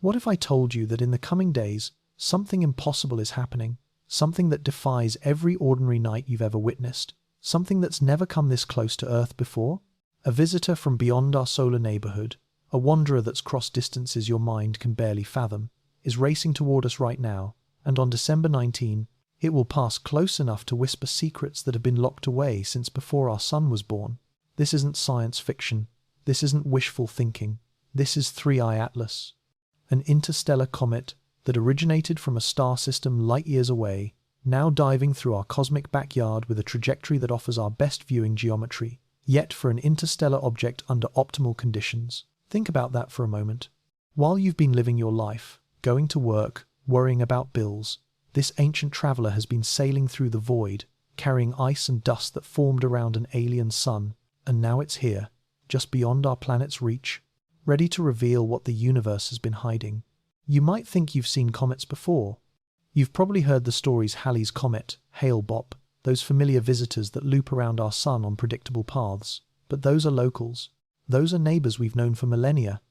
What if I told you that in the coming days, something impossible is happening, something that defies every ordinary night you've ever witnessed, something that's never come this close to Earth before? A visitor from beyond our solar neighborhood, a wanderer that's crossed distances your mind can barely fathom, is racing toward us right now, and on December 19, it will pass close enough to whisper secrets that have been locked away since before our sun was born. This isn't science fiction. This isn't wishful thinking. This is 3I Atlas, an interstellar comet that originated from a star system light years away, now diving through our cosmic backyard with a trajectory that offers our best viewing geometry, yet for an interstellar object under optimal conditions. Think about that for a moment. While you've been living your life, going to work, worrying about bills, this ancient traveler has been sailing through the void, carrying ice and dust that formed around an alien sun, and now it's here, just beyond our planet's reach, ready to reveal what the universe has been hiding. You might think you've seen comets before. You've probably heard the stories Halley's Comet, Hale-Bopp, those familiar visitors that loop around our sun on predictable paths. But those are locals. Those are neighbors we've known for millennia.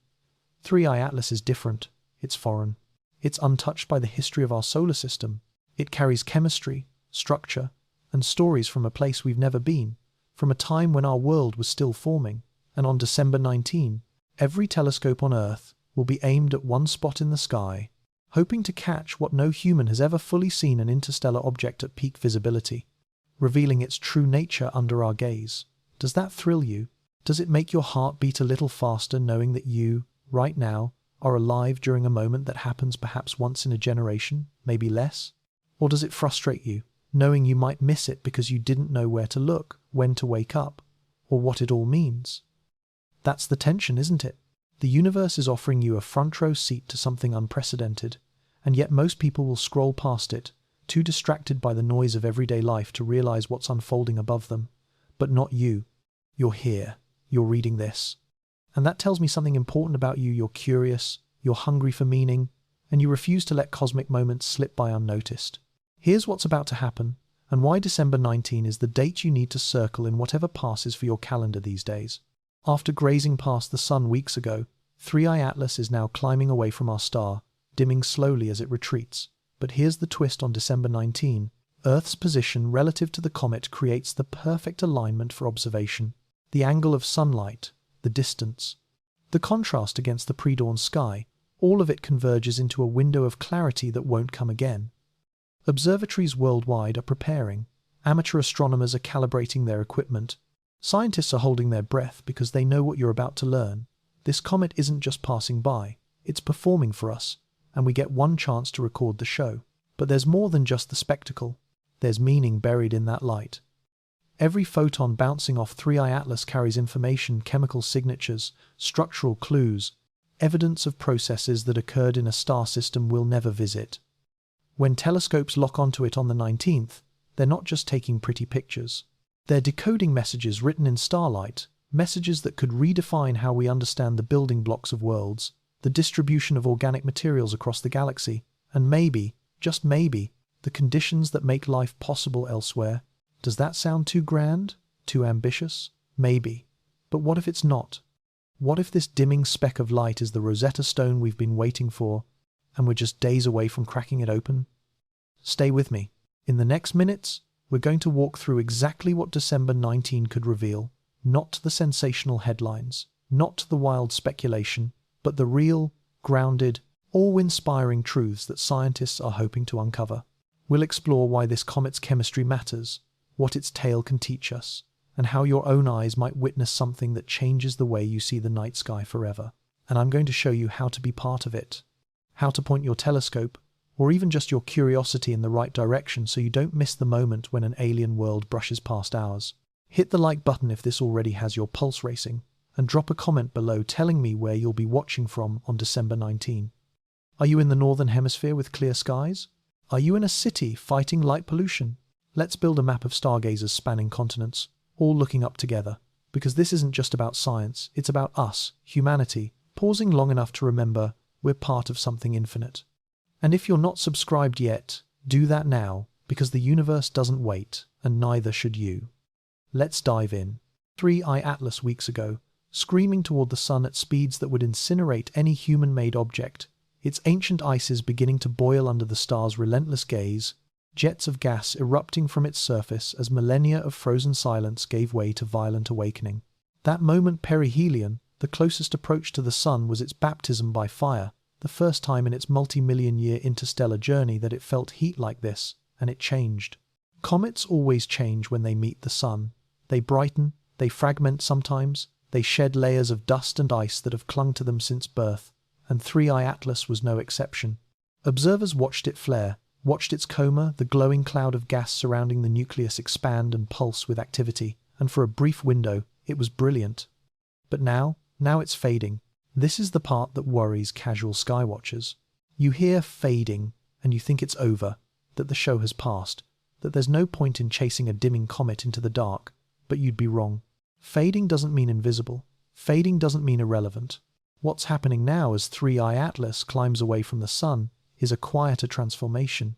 3I Atlas is different. It's foreign. It's untouched by the history of our solar system. It carries chemistry, structure, and stories from a place we've never been, from a time when our world was still forming. And on December 19, every telescope on Earth will be aimed at one spot in the sky, hoping to catch what no human has ever fully seen, an interstellar object at peak visibility, revealing its true nature under our gaze. Does that thrill you? Does it make your heart beat a little faster knowing that you, right now, are alive during a moment that happens perhaps once in a generation, maybe less? Or does it frustrate you, knowing you might miss it because you didn't know where to look, when to wake up, or what it all means? That's the tension, isn't it? The universe is offering you a front row seat to something unprecedented, and yet most people will scroll past it, too distracted by the noise of everyday life to realize what's unfolding above them. But not you. You're here. You're reading this. And that tells me something important about you. You're curious, you're hungry for meaning, and you refuse to let cosmic moments slip by unnoticed. Here's what's about to happen, and why December 19 is the date you need to circle in whatever passes for your calendar these days. After grazing past the sun weeks ago, 3I Atlas is now climbing away from our star, dimming slowly as it retreats. But here's the twist: on December 19, Earth's position relative to the comet creates the perfect alignment for observation. The angle of sunlight, the distance, the contrast against the pre-dawn sky, all of it converges into a window of clarity that won't come again. Observatories worldwide are preparing. Amateur astronomers are calibrating their equipment. Scientists are holding their breath because they know what you're about to learn. This comet isn't just passing by, it's performing for us, and we get one chance to record the show. But there's more than just the spectacle. There's meaning buried in that light. Every photon bouncing off 3I Atlas carries information, chemical signatures, structural clues, evidence of processes that occurred in a star system we'll never visit. When telescopes lock onto it on the 19th, they're not just taking pretty pictures. They're decoding messages written in starlight, messages that could redefine how we understand the building blocks of worlds, the distribution of organic materials across the galaxy, and maybe, just maybe, the conditions that make life possible elsewhere. Does that sound too grand? Too ambitious? Maybe. But what if it's not? What if this dimming speck of light is the Rosetta Stone we've been waiting for, and we're just days away from cracking it open? Stay with me. In the next minutes, we're going to walk through exactly what December 19 could reveal, not the sensational headlines, not the wild speculation, but the real, grounded, awe-inspiring truths that scientists are hoping to uncover. We'll explore why this comet's chemistry matters, what its tail can teach us, and how your own eyes might witness something that changes the way you see the night sky forever. And I'm going to show you how to be part of it, how to point your telescope, or even just your curiosity in the right direction so you don't miss the moment when an alien world brushes past ours. Hit the like button if this already has your pulse racing, and drop a comment below telling me where you'll be watching from on December 19. Are you in the northern hemisphere with clear skies? Are you in a city fighting light pollution? Let's build a map of stargazers spanning continents, all looking up together. Because this isn't just about science, it's about us, humanity, pausing long enough to remember we're part of something infinite. And if you're not subscribed yet, do that now, because the universe doesn't wait, and neither should you. Let's dive in. 3I Atlas weeks ago, screaming toward the sun at speeds that would incinerate any human-made object, its ancient ices beginning to boil under the star's relentless gaze, jets of gas erupting from its surface as millennia of frozen silence gave way to violent awakening. That moment perihelion, the closest approach to the sun, was its baptism by fire, the first time in its multi-million-year interstellar journey that it felt heat like this, and it changed. Comets always change when they meet the sun. They brighten, they fragment sometimes, they shed layers of dust and ice that have clung to them since birth, and 3I Atlas was no exception. Observers watched it flare, watched its coma, the glowing cloud of gas surrounding the nucleus, expand and pulse with activity, and for a brief window, it was brilliant. But now it's fading. This is the part that worries casual skywatchers. You hear fading, and you think it's over, that the show has passed, that there's no point in chasing a dimming comet into the dark, but you'd be wrong. Fading doesn't mean invisible. Fading doesn't mean irrelevant. What's happening now as 3I Atlas climbs away from the sun is a quieter transformation,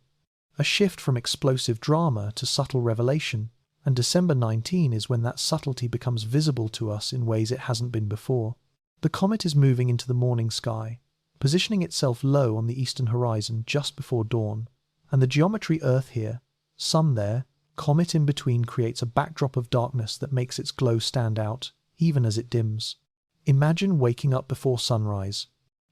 a shift from explosive drama to subtle revelation, and December 19 is when that subtlety becomes visible to us in ways it hasn't been before. The comet is moving into the morning sky, positioning itself low on the eastern horizon just before dawn, and the geometry Earth here, sun there, comet in between creates a backdrop of darkness that makes its glow stand out, even as it dims. Imagine waking up before sunrise,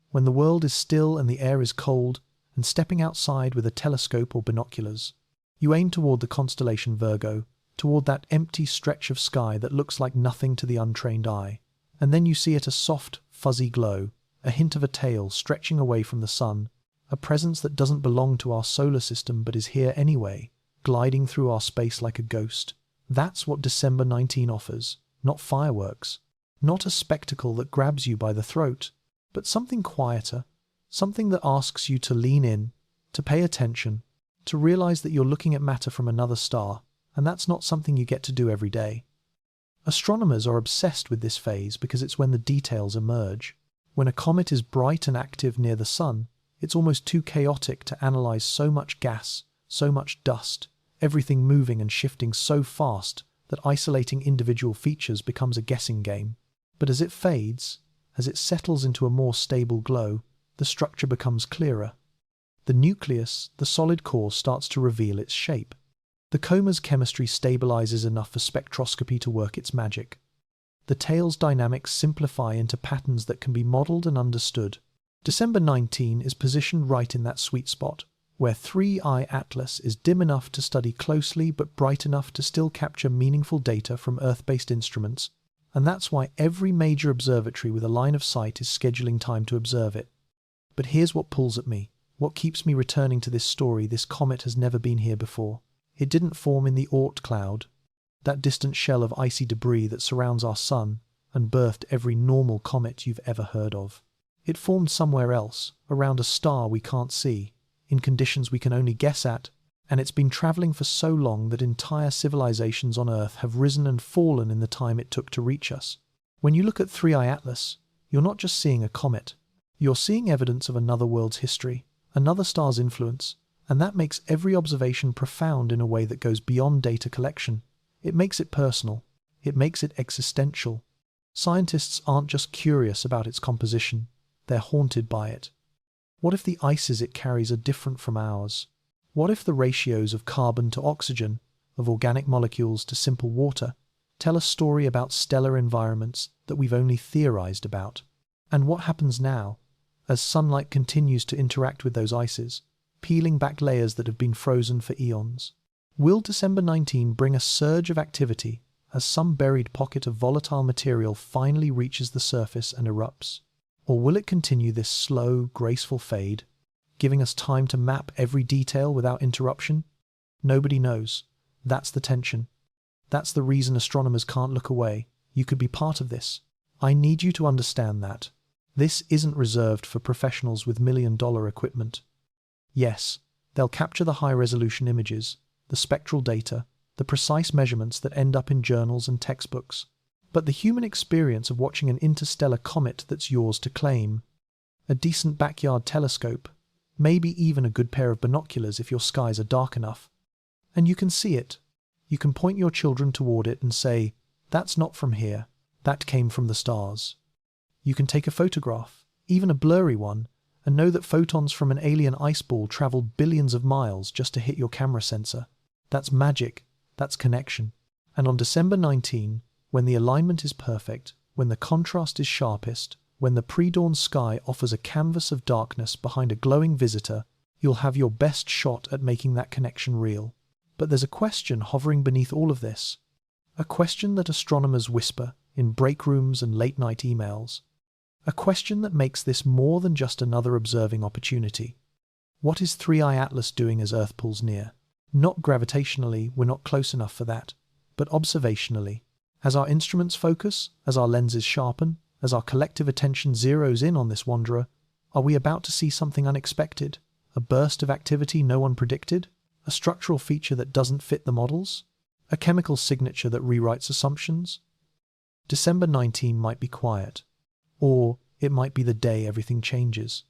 when the world is still and the air is cold, and stepping outside with a telescope or binoculars. You aim toward the constellation Virgo, toward that empty stretch of sky that looks like nothing to the untrained eye, and then you see it a soft, fuzzy glow, a hint of a tail stretching away from the sun, a presence that doesn't belong to our solar system but is here anyway, gliding through our space like a ghost. That's what December 19 offers, not fireworks, not a spectacle that grabs you by the throat, but something quieter, something that asks you to lean in, to pay attention, to realize that you're looking at matter from another star, and that's not something you get to do every day. Astronomers are obsessed with this phase because it's when the details emerge. When a comet is bright and active near the sun, it's almost too chaotic to analyze so much gas, so much dust, everything moving and shifting so fast that isolating individual features becomes a guessing game. But as it fades, as it settles into a more stable glow, the structure becomes clearer. The nucleus, the solid core, starts to reveal its shape. The coma's chemistry stabilizes enough for spectroscopy to work its magic. The tail's dynamics simplify into patterns that can be modeled and understood. December 19 is positioned right in that sweet spot, where 3I Atlas is dim enough to study closely but bright enough to still capture meaningful data from Earth-based instruments, and that's why every major observatory with a line of sight is scheduling time to observe it. But here's what pulls at me, what keeps me returning to this story. This comet has never been here before. It didn't form in the Oort cloud, that distant shell of icy debris that surrounds our sun and birthed every normal comet you've ever heard of. It formed somewhere else, around a star we can't see, in conditions we can only guess at, and it's been travelling for so long that entire civilizations on Earth have risen and fallen in the time it took to reach us. When you look at 3I Atlas, you're not just seeing a comet, you're seeing evidence of another world's history, another star's influence, and that makes every observation profound in a way that goes beyond data collection. It makes it personal. It makes it existential. Scientists aren't just curious about its composition, they're haunted by it. What if the ices it carries are different from ours? What if the ratios of carbon to oxygen, of organic molecules to simple water, tell a story about stellar environments that we've only theorized about? And what happens now, as sunlight continues to interact with those ices, peeling back layers that have been frozen for eons? Will December 19 bring a surge of activity as some buried pocket of volatile material finally reaches the surface and erupts? Or will it continue this slow, graceful fade, giving us time to map every detail without interruption? Nobody knows. That's the tension. That's the reason astronomers can't look away. You could be part of this. I need you to understand that. This isn't reserved for professionals with million-dollar equipment. Yes, they'll capture the high-resolution images, the spectral data, the precise measurements that end up in journals and textbooks. But the human experience of watching an interstellar comet that's yours to claim, a decent backyard telescope, maybe even a good pair of binoculars if your skies are dark enough, and you can see it. You can point your children toward it and say, "That's not from here, that came from the stars." You can take a photograph, even a blurry one, and know that photons from an alien ice ball traveled billions of miles just to hit your camera sensor. That's magic. That's connection. And on December 19, when the alignment is perfect, when the contrast is sharpest, when the pre-dawn sky offers a canvas of darkness behind a glowing visitor, you'll have your best shot at making that connection real. But there's a question hovering beneath all of this. A question that astronomers whisper in break rooms and late-night emails. A question that makes this more than just another observing opportunity. What is 3i Atlas doing as Earth pulls near? Not gravitationally, we're not close enough for that, but observationally. As our instruments focus, as our lenses sharpen, as our collective attention zeroes in on this wanderer, are we about to see something unexpected? A burst of activity no one predicted? A structural feature that doesn't fit the models? A chemical signature that rewrites assumptions? December 19 might be quiet, or it might be the day everything changes.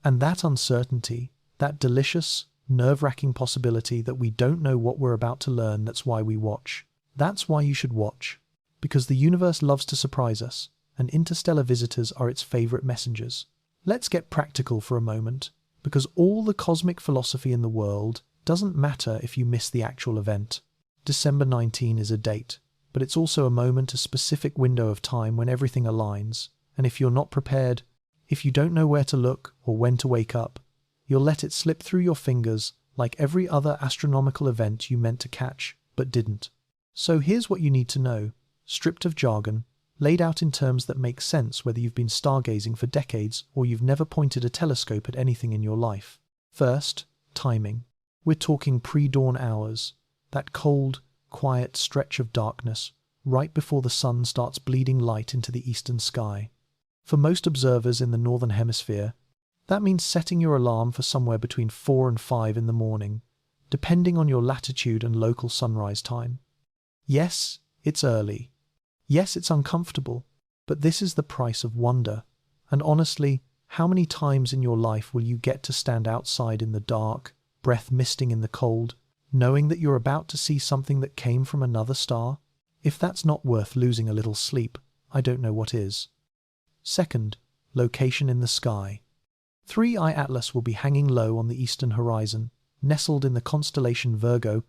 And that uncertainty, that delicious, nerve-wracking possibility that we don't know what we're about to learn, that's why we watch. That's why you should watch. Because the universe loves to surprise us, and interstellar visitors are its favorite messengers. Let's get practical for a moment, because all the cosmic philosophy in the world doesn't matter if you miss the actual event. December 19 is a date, but it's also a moment, a specific window of time when everything aligns, and if you're not prepared, if you don't know where to look or when to wake up, you'll let it slip through your fingers like every other astronomical event you meant to catch, but didn't. So here's what you need to know, stripped of jargon, laid out in terms that make sense whether you've been stargazing for decades or you've never pointed a telescope at anything in your life. First, timing. We're talking pre-dawn hours, that cold, quiet stretch of darkness right before the sun starts bleeding light into the eastern sky. For most observers in the northern hemisphere, that means setting your alarm for somewhere between 4 and 5 in the morning, depending on your latitude and local sunrise time. Yes, it's early. Yes, it's uncomfortable, but this is the price of wonder. And honestly, how many times in your life will you get to stand outside in the dark, breath misting in the cold, knowing that you're about to see something that came from another star? If that's not worth losing a little sleep, I don't know what is. Second, location in the sky. 3i Atlas will be hanging low on the eastern horizon, nestled in the constellation Virgo,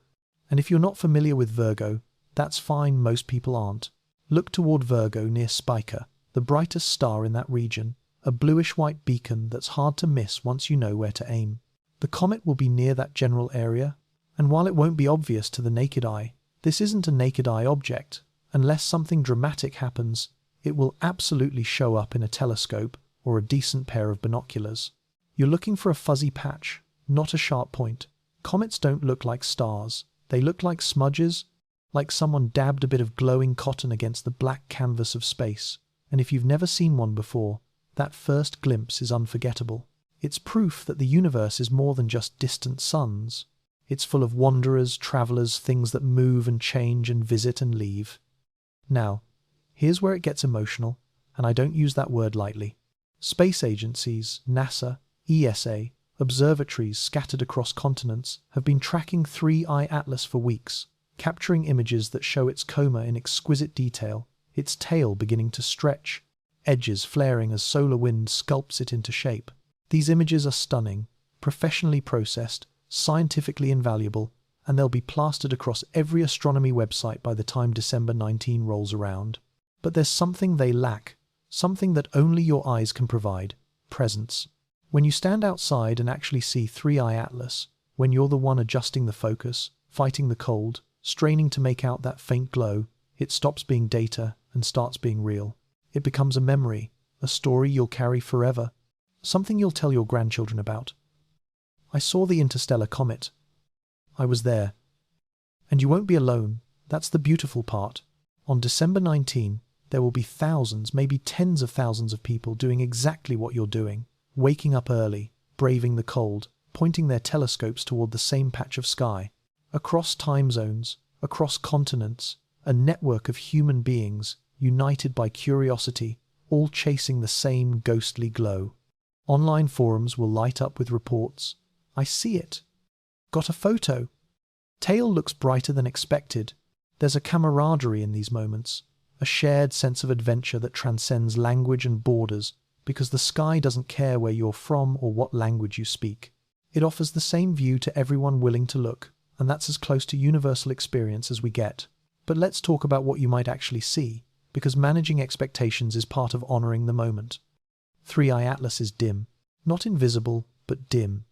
and if you're not familiar with Virgo, that's fine, most people aren't. Look toward Virgo near Spica, the brightest star in that region, a bluish-white beacon that's hard to miss once you know where to aim. The comet will be near that general area, and while it won't be obvious to the naked eye, this isn't a naked eye object. Unless something dramatic happens, it will absolutely show up in a telescope or a decent pair of binoculars. You're looking for a fuzzy patch, not a sharp point. Comets don't look like stars. They look like smudges, like someone dabbed a bit of glowing cotton against the black canvas of space. And if you've never seen one before, that first glimpse is unforgettable. It's proof that the universe is more than just distant suns. It's full of wanderers, travelers, things that move and change and visit and leave. Now, here's where it gets emotional, and I don't use that word lightly. Space agencies, NASA, ESA, observatories scattered across continents have been tracking 3i Atlas for weeks, capturing images that show its coma in exquisite detail, its tail beginning to stretch, edges flaring as solar wind sculpts it into shape. These images are stunning, professionally processed, scientifically invaluable, and they'll be plastered across every astronomy website by the time December 19 rolls around. But there's something they lack, something that only your eyes can provide: presence. When you stand outside and actually see 3i Atlas, when you're the one adjusting the focus, fighting the cold, straining to make out that faint glow, it stops being data and starts being real. It becomes a memory, a story you'll carry forever, something you'll tell your grandchildren about. I saw the interstellar comet. I was there. And you won't be alone. That's the beautiful part. On December 19, there will be thousands, maybe tens of thousands of people doing exactly what you're doing, waking up early, braving the cold, pointing their telescopes toward the same patch of sky. Across time zones, across continents, a network of human beings, united by curiosity, all chasing the same ghostly glow. Online forums will light up with reports. I see it. Got a photo. Tail looks brighter than expected. There's a camaraderie in these moments, a shared sense of adventure that transcends language and borders, because the sky doesn't care where you're from or what language you speak. It offers the same view to everyone willing to look, and that's as close to universal experience as we get. But let's talk about what you might actually see, because managing expectations is part of honoring the moment. 3i Atlas is dim. Not invisible, but dim.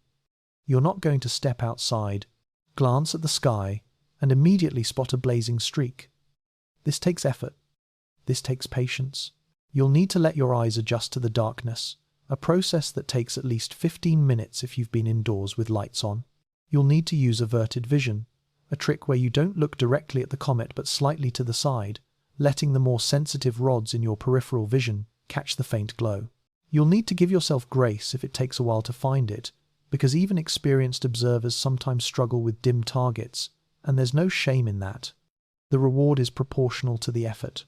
You're not going to step outside, glance at the sky, and immediately spot a blazing streak. This takes effort. This takes patience. You'll need to let your eyes adjust to the darkness, a process that takes at least 15 minutes if you've been indoors with lights on. You'll need to use averted vision, a trick where you don't look directly at the comet but slightly to the side, letting the more sensitive rods in your peripheral vision catch the faint glow. You'll need to give yourself grace if it takes a while to find it, because even experienced observers sometimes struggle with dim targets, and there's no shame in that. The reward is proportional to the effort.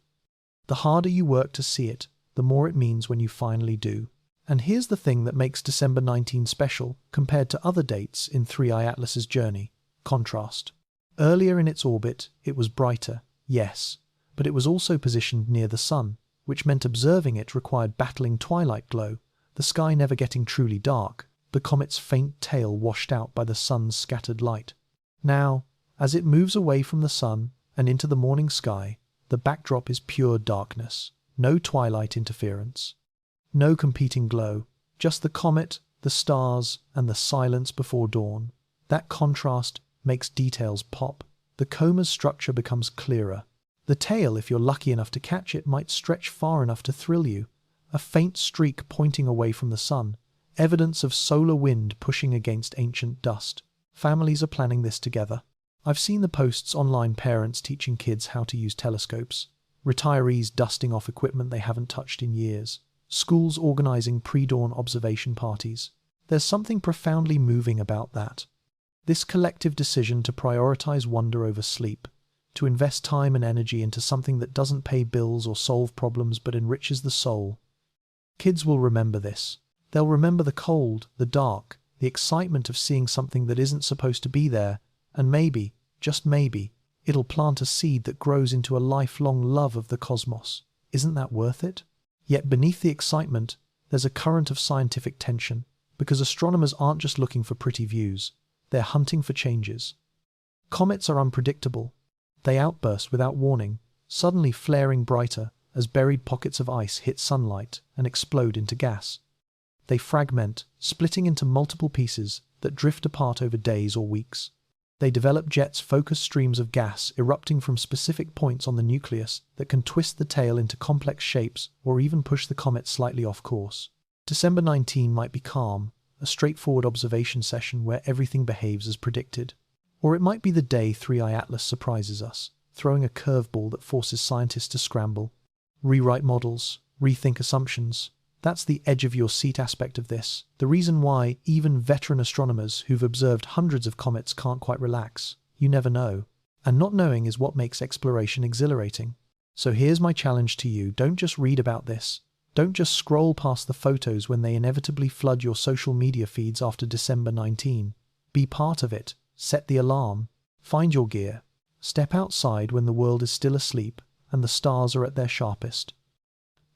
The harder you work to see it, the more it means when you finally do. And here's the thing that makes December 19 special compared to other dates in 3i Atlas's journey: contrast. Earlier in its orbit, it was brighter, yes, but it was also positioned near the sun, which meant observing it required battling twilight glow, the sky never getting truly dark, the comet's faint tail washed out by the sun's scattered light. Now, as it moves away from the sun and into the morning sky, the backdrop is pure darkness, no twilight interference. No competing glow, just the comet, the stars, and the silence before dawn. That contrast makes details pop. The coma's structure becomes clearer. The tail, if you're lucky enough to catch it, might stretch far enough to thrill you. A faint streak pointing away from the sun, evidence of solar wind pushing against ancient dust. Families are planning this together. I've seen the posts online, parents teaching kids how to use telescopes, retirees dusting off equipment they haven't touched in years, schools organizing pre-dawn observation parties. There's something profoundly moving about that. This collective decision to prioritize wonder over sleep, to invest time and energy into something that doesn't pay bills or solve problems but enriches the soul. Kids will remember this. They'll remember the cold, the dark, the excitement of seeing something that isn't supposed to be there, and maybe, just maybe, it'll plant a seed that grows into a lifelong love of the cosmos. Isn't that worth it? Yet beneath the excitement, there's a current of scientific tension, because astronomers aren't just looking for pretty views, they're hunting for changes. Comets are unpredictable. They outburst without warning, suddenly flaring brighter as buried pockets of ice hit sunlight and explode into gas. They fragment, splitting into multiple pieces that drift apart over days or weeks. They develop jets, focused streams of gas erupting from specific points on the nucleus that can twist the tail into complex shapes or even push the comet slightly off course. December 19 might be calm, a straightforward observation session where everything behaves as predicted. Or it might be the day 3i Atlas surprises us, throwing a curveball that forces scientists to scramble, rewrite models, rethink assumptions. That's the edge-of-your-seat aspect of this, the reason why even veteran astronomers who've observed hundreds of comets can't quite relax. You never know. And not knowing is what makes exploration exhilarating. So here's my challenge to you: don't just read about this. Don't just scroll past the photos when they inevitably flood your social media feeds after December 19. Be part of it. Set the alarm. Find your gear. Step outside when the world is still asleep and the stars are at their sharpest.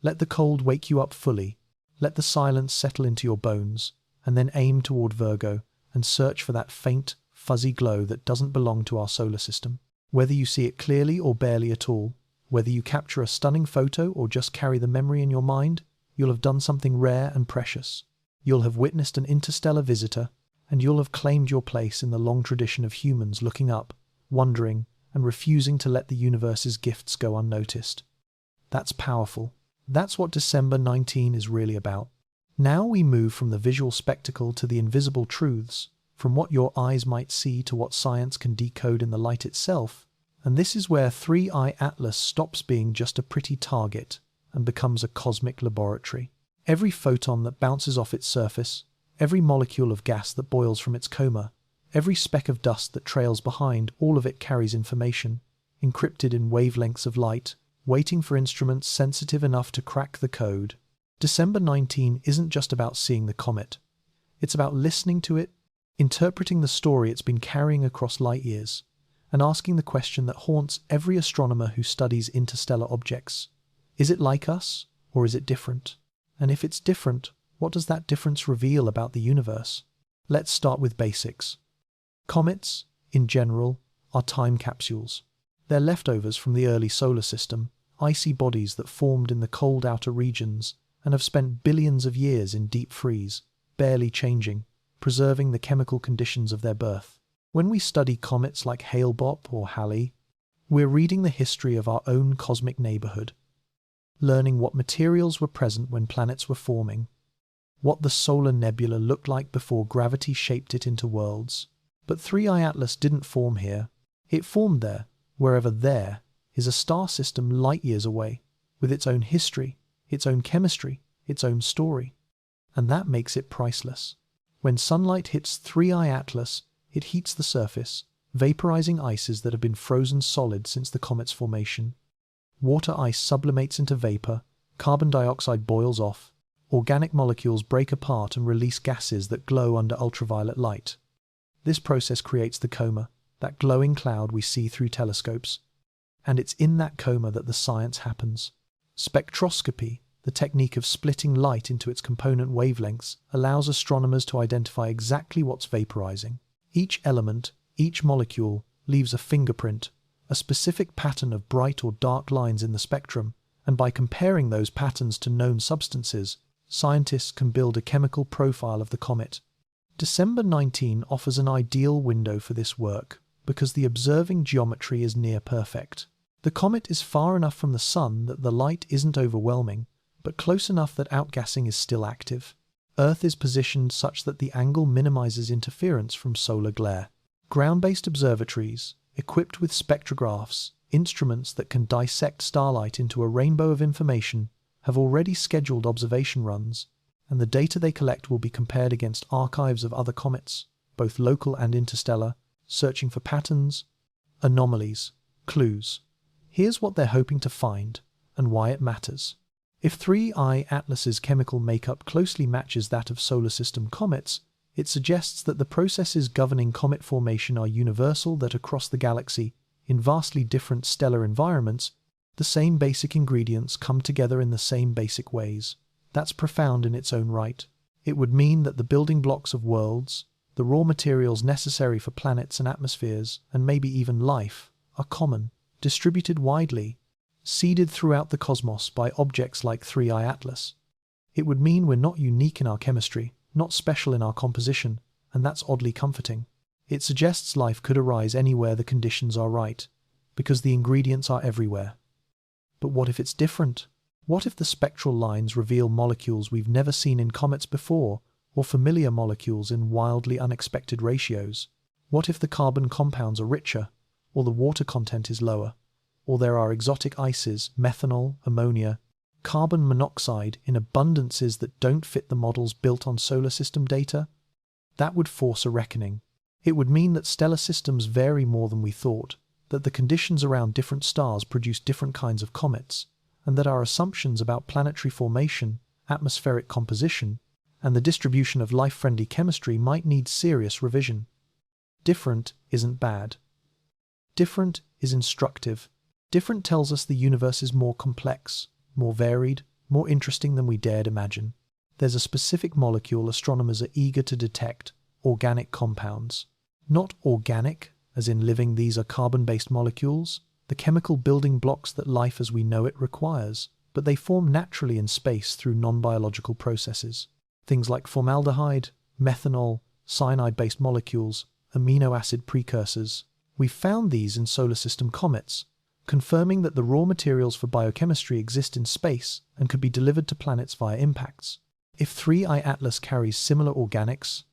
Let the cold wake you up fully. Let the silence settle into your bones, and then aim toward Virgo and search for that faint, fuzzy glow that doesn't belong to our solar system. Whether you see it clearly or barely at all, whether you capture a stunning photo or just carry the memory in your mind, you'll have done something rare and precious. You'll have witnessed an interstellar visitor, and you'll have claimed your place in the long tradition of humans looking up, wondering, and refusing to let the universe's gifts go unnoticed. That's powerful. That's what December 19 is really about. Now we move from the visual spectacle to the invisible truths, from what your eyes might see to what science can decode in the light itself. And this is where 3i Atlas stops being just a pretty target and becomes a cosmic laboratory. Every photon that bounces off its surface, every molecule of gas that boils from its coma, every speck of dust that trails behind, all of it carries information, encrypted in wavelengths of light, waiting for instruments sensitive enough to crack the code. December 19 isn't just about seeing the comet. It's about listening to it, interpreting the story it's been carrying across light years, and asking the question that haunts every astronomer who studies interstellar objects. Is it like us, or is it different? And if it's different, what does that difference reveal about the universe? Let's start with basics. Comets, in general, are time capsules. They're leftovers from the early solar system, icy bodies that formed in the cold outer regions and have spent billions of years in deep freeze, barely changing, preserving the chemical conditions of their birth. When we study comets like Hale-Bopp or Halley, we're reading the history of our own cosmic neighborhood, learning what materials were present when planets were forming, what the solar nebula looked like before gravity shaped it into worlds. But 3I Atlas didn't form here. It formed there, wherever there is a star system light years away, with its own history, its own chemistry, its own story. And that makes it priceless. When sunlight hits 3I Atlas, it heats the surface, vaporizing ices that have been frozen solid since the comet's formation. Water ice sublimates into vapor, carbon dioxide boils off, organic molecules break apart and release gases that glow under ultraviolet light. This process creates the coma, that glowing cloud we see through telescopes. And it's in that coma that the science happens. Spectroscopy, the technique of splitting light into its component wavelengths, allows astronomers to identify exactly what's vaporizing. Each element, each molecule, leaves a fingerprint, a specific pattern of bright or dark lines in the spectrum, and by comparing those patterns to known substances, scientists can build a chemical profile of the comet. December 19 offers an ideal window for this work, because the observing geometry is near perfect. The comet is far enough from the Sun that the light isn't overwhelming, but close enough that outgassing is still active. Earth is positioned such that the angle minimizes interference from solar glare. Ground-based observatories, equipped with spectrographs, instruments that can dissect starlight into a rainbow of information, have already scheduled observation runs, and the data they collect will be compared against archives of other comets, both local and interstellar, searching for patterns, anomalies, clues. Here's what they're hoping to find, and why it matters. If 3I Atlas's chemical makeup closely matches that of solar system comets, it suggests that the processes governing comet formation are universal, that across the galaxy, in vastly different stellar environments, the same basic ingredients come together in the same basic ways. That's profound in its own right. It would mean that the building blocks of worlds, the raw materials necessary for planets and atmospheres, and maybe even life, are common, distributed widely, seeded throughout the cosmos by objects like 3I Atlas. It would mean we're not unique in our chemistry, not special in our composition, and that's oddly comforting. It suggests life could arise anywhere the conditions are right, because the ingredients are everywhere. But what if it's different? What if the spectral lines reveal molecules we've never seen in comets before, or familiar molecules in wildly unexpected ratios? What if the carbon compounds are richer, or the water content is lower, or there are exotic ices, methanol, ammonia, carbon monoxide in abundances that don't fit the models built on solar system data? That would force a reckoning. It would mean that stellar systems vary more than we thought, that the conditions around different stars produce different kinds of comets, and that our assumptions about planetary formation, atmospheric composition, and the distribution of life-friendly chemistry might need serious revision. Different isn't bad. Different is instructive. Different tells us the universe is more complex, more varied, more interesting than we dared imagine. There's a specific molecule astronomers are eager to detect: organic compounds. Not organic, as in living. These are carbon-based molecules, the chemical building blocks that life as we know it requires, but they form naturally in space through non-biological processes. Things like formaldehyde, methanol, cyanide-based molecules, amino acid precursors. We've found these in solar system comets, confirming that the raw materials for biochemistry exist in space and could be delivered to planets via impacts. If 3I Atlas carries similar organics,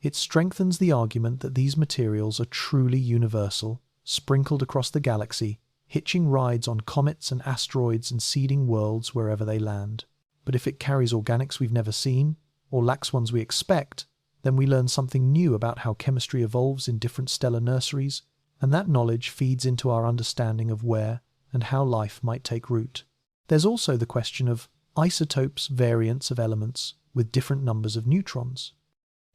it strengthens the argument that these materials are truly universal, sprinkled across the galaxy, hitching rides on comets and asteroids and seeding worlds wherever they land. But if it carries organics we've never seen, or lacks ones we expect, then we learn something new about how chemistry evolves in different stellar nurseries, and that knowledge feeds into our understanding of where and how life might take root. There's also the question of isotopes, variants of elements with different numbers of neutrons.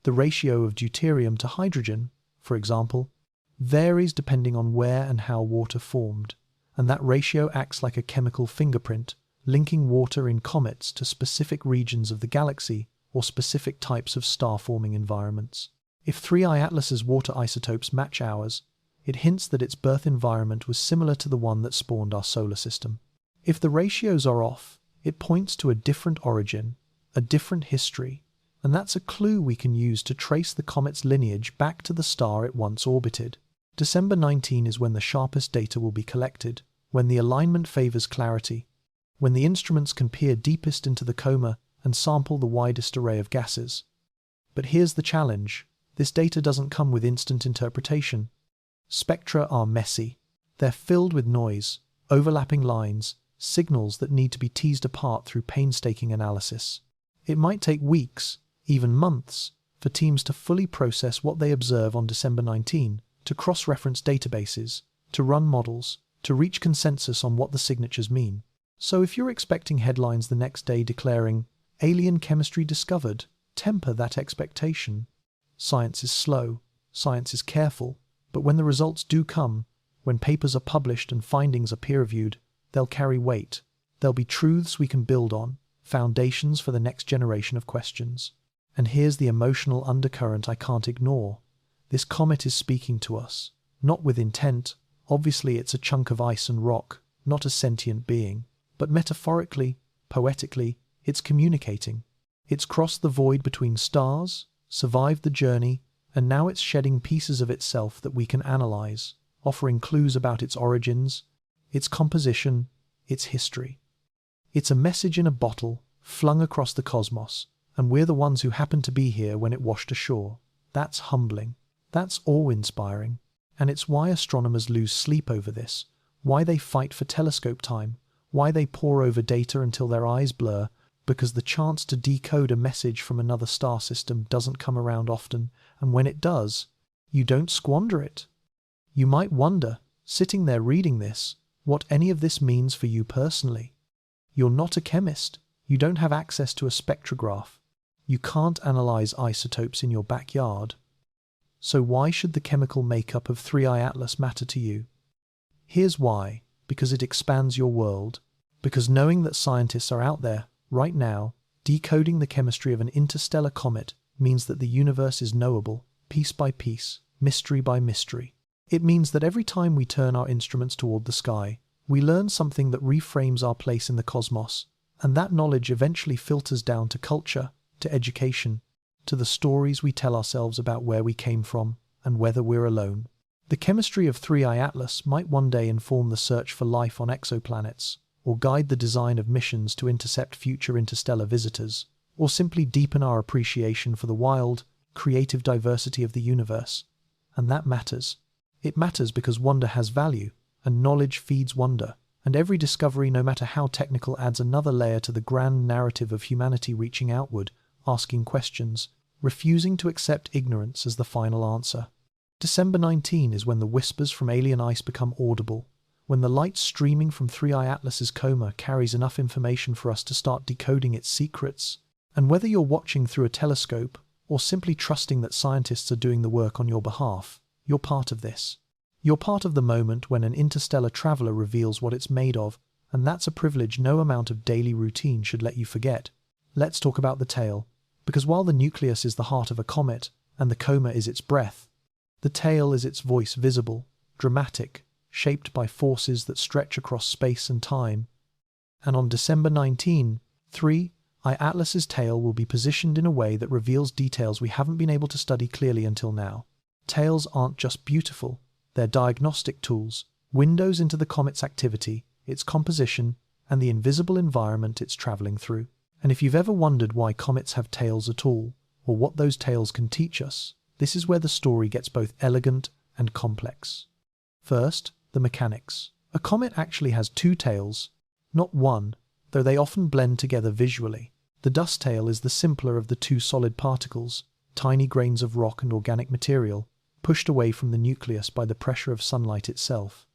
The ratio of deuterium to hydrogen, for example, varies depending on where and how water formed, and that ratio acts like a chemical fingerprint, linking water in comets to specific regions of the galaxy or specific types of star-forming environments. If 3I Atlas's water isotopes match ours, it hints that its birth environment was similar to the one that spawned our solar system. If the ratios are off, it points to a different origin, a different history, and that's a clue we can use to trace the comet's lineage back to the star it once orbited. December 19 is when the sharpest data will be collected, when the alignment favors clarity, when the instruments can peer deepest into the coma and sample the widest array of gases. But here's the challenge. This data doesn't come with instant interpretation. Spectra are messy. They're filled with noise, overlapping lines, signals that need to be teased apart through painstaking analysis. It might take weeks, even months, for teams to fully process what they observe on December 19, to cross-reference databases, to run models, to reach consensus on what the signatures mean. So if you're expecting headlines the next day declaring, "Alien chemistry discovered," temper that expectation. Science is slow, science is careful, but when the results do come, when papers are published and findings are peer-reviewed, they'll carry weight. There'll be truths we can build on, foundations for the next generation of questions. And here's the emotional undercurrent I can't ignore. This comet is speaking to us, not with intent. Obviously it's a chunk of ice and rock, not a sentient being. But metaphorically, poetically, it's communicating. It's crossed the void between stars, survived the journey, and now it's shedding pieces of itself that we can analyze, offering clues about its origins, its composition, its history. It's a message in a bottle, flung across the cosmos, and we're the ones who happened to be here when it washed ashore. That's humbling. That's awe-inspiring. And it's why astronomers lose sleep over this, why they fight for telescope time, why they pore over data until their eyes blur, because the chance to decode a message from another star system doesn't come around often, and when it does, you don't squander it. You might wonder, sitting there reading this, what any of this means for you personally. You're not a chemist. You don't have access to a spectrograph. You can't analyze isotopes in your backyard. So why should the chemical makeup of 3I Atlas matter to you? Here's why. Because it expands your world. Because knowing that scientists are out there, right now, decoding the chemistry of an interstellar comet means that the universe is knowable, piece by piece, mystery by mystery. It means that every time we turn our instruments toward the sky, we learn something that reframes our place in the cosmos, and that knowledge eventually filters down to culture, to education, to the stories we tell ourselves about where we came from and whether we're alone. The chemistry of 3I Atlas might one day inform the search for life on exoplanets, or guide the design of missions to intercept future interstellar visitors, or simply deepen our appreciation for the wild, creative diversity of the universe. And that matters. It matters because wonder has value, and knowledge feeds wonder, and every discovery, no matter how technical, adds another layer to the grand narrative of humanity reaching outward, asking questions, refusing to accept ignorance as the final answer. December 19 is when the whispers from alien ice become audible, when the light streaming from 3I Atlas's coma carries enough information for us to start decoding its secrets. And whether you're watching through a telescope or simply trusting that scientists are doing the work on your behalf, you're part of this. You're part of the moment when an interstellar traveler reveals what it's made of, and that's a privilege no amount of daily routine should let you forget. Let's talk about the tail, because while the nucleus is the heart of a comet and the coma is its breath, the tail is its voice, visible, dramatic, shaped by forces that stretch across space and time. And on December 19, 3I Atlas's tail will be positioned in a way that reveals details we haven't been able to study clearly until now. Tails aren't just beautiful, they're diagnostic tools, windows into the comet's activity, its composition, and the invisible environment it's traveling through. And if you've ever wondered why comets have tails at all, or what those tails can teach us, this is where the story gets both elegant and complex. First, the mechanics. A comet actually has two tails, not one, though they often blend together visually. The dust tail is the simpler of the two solid particles, tiny grains of rock and organic material, pushed away from the nucleus by the pressure of sunlight itself.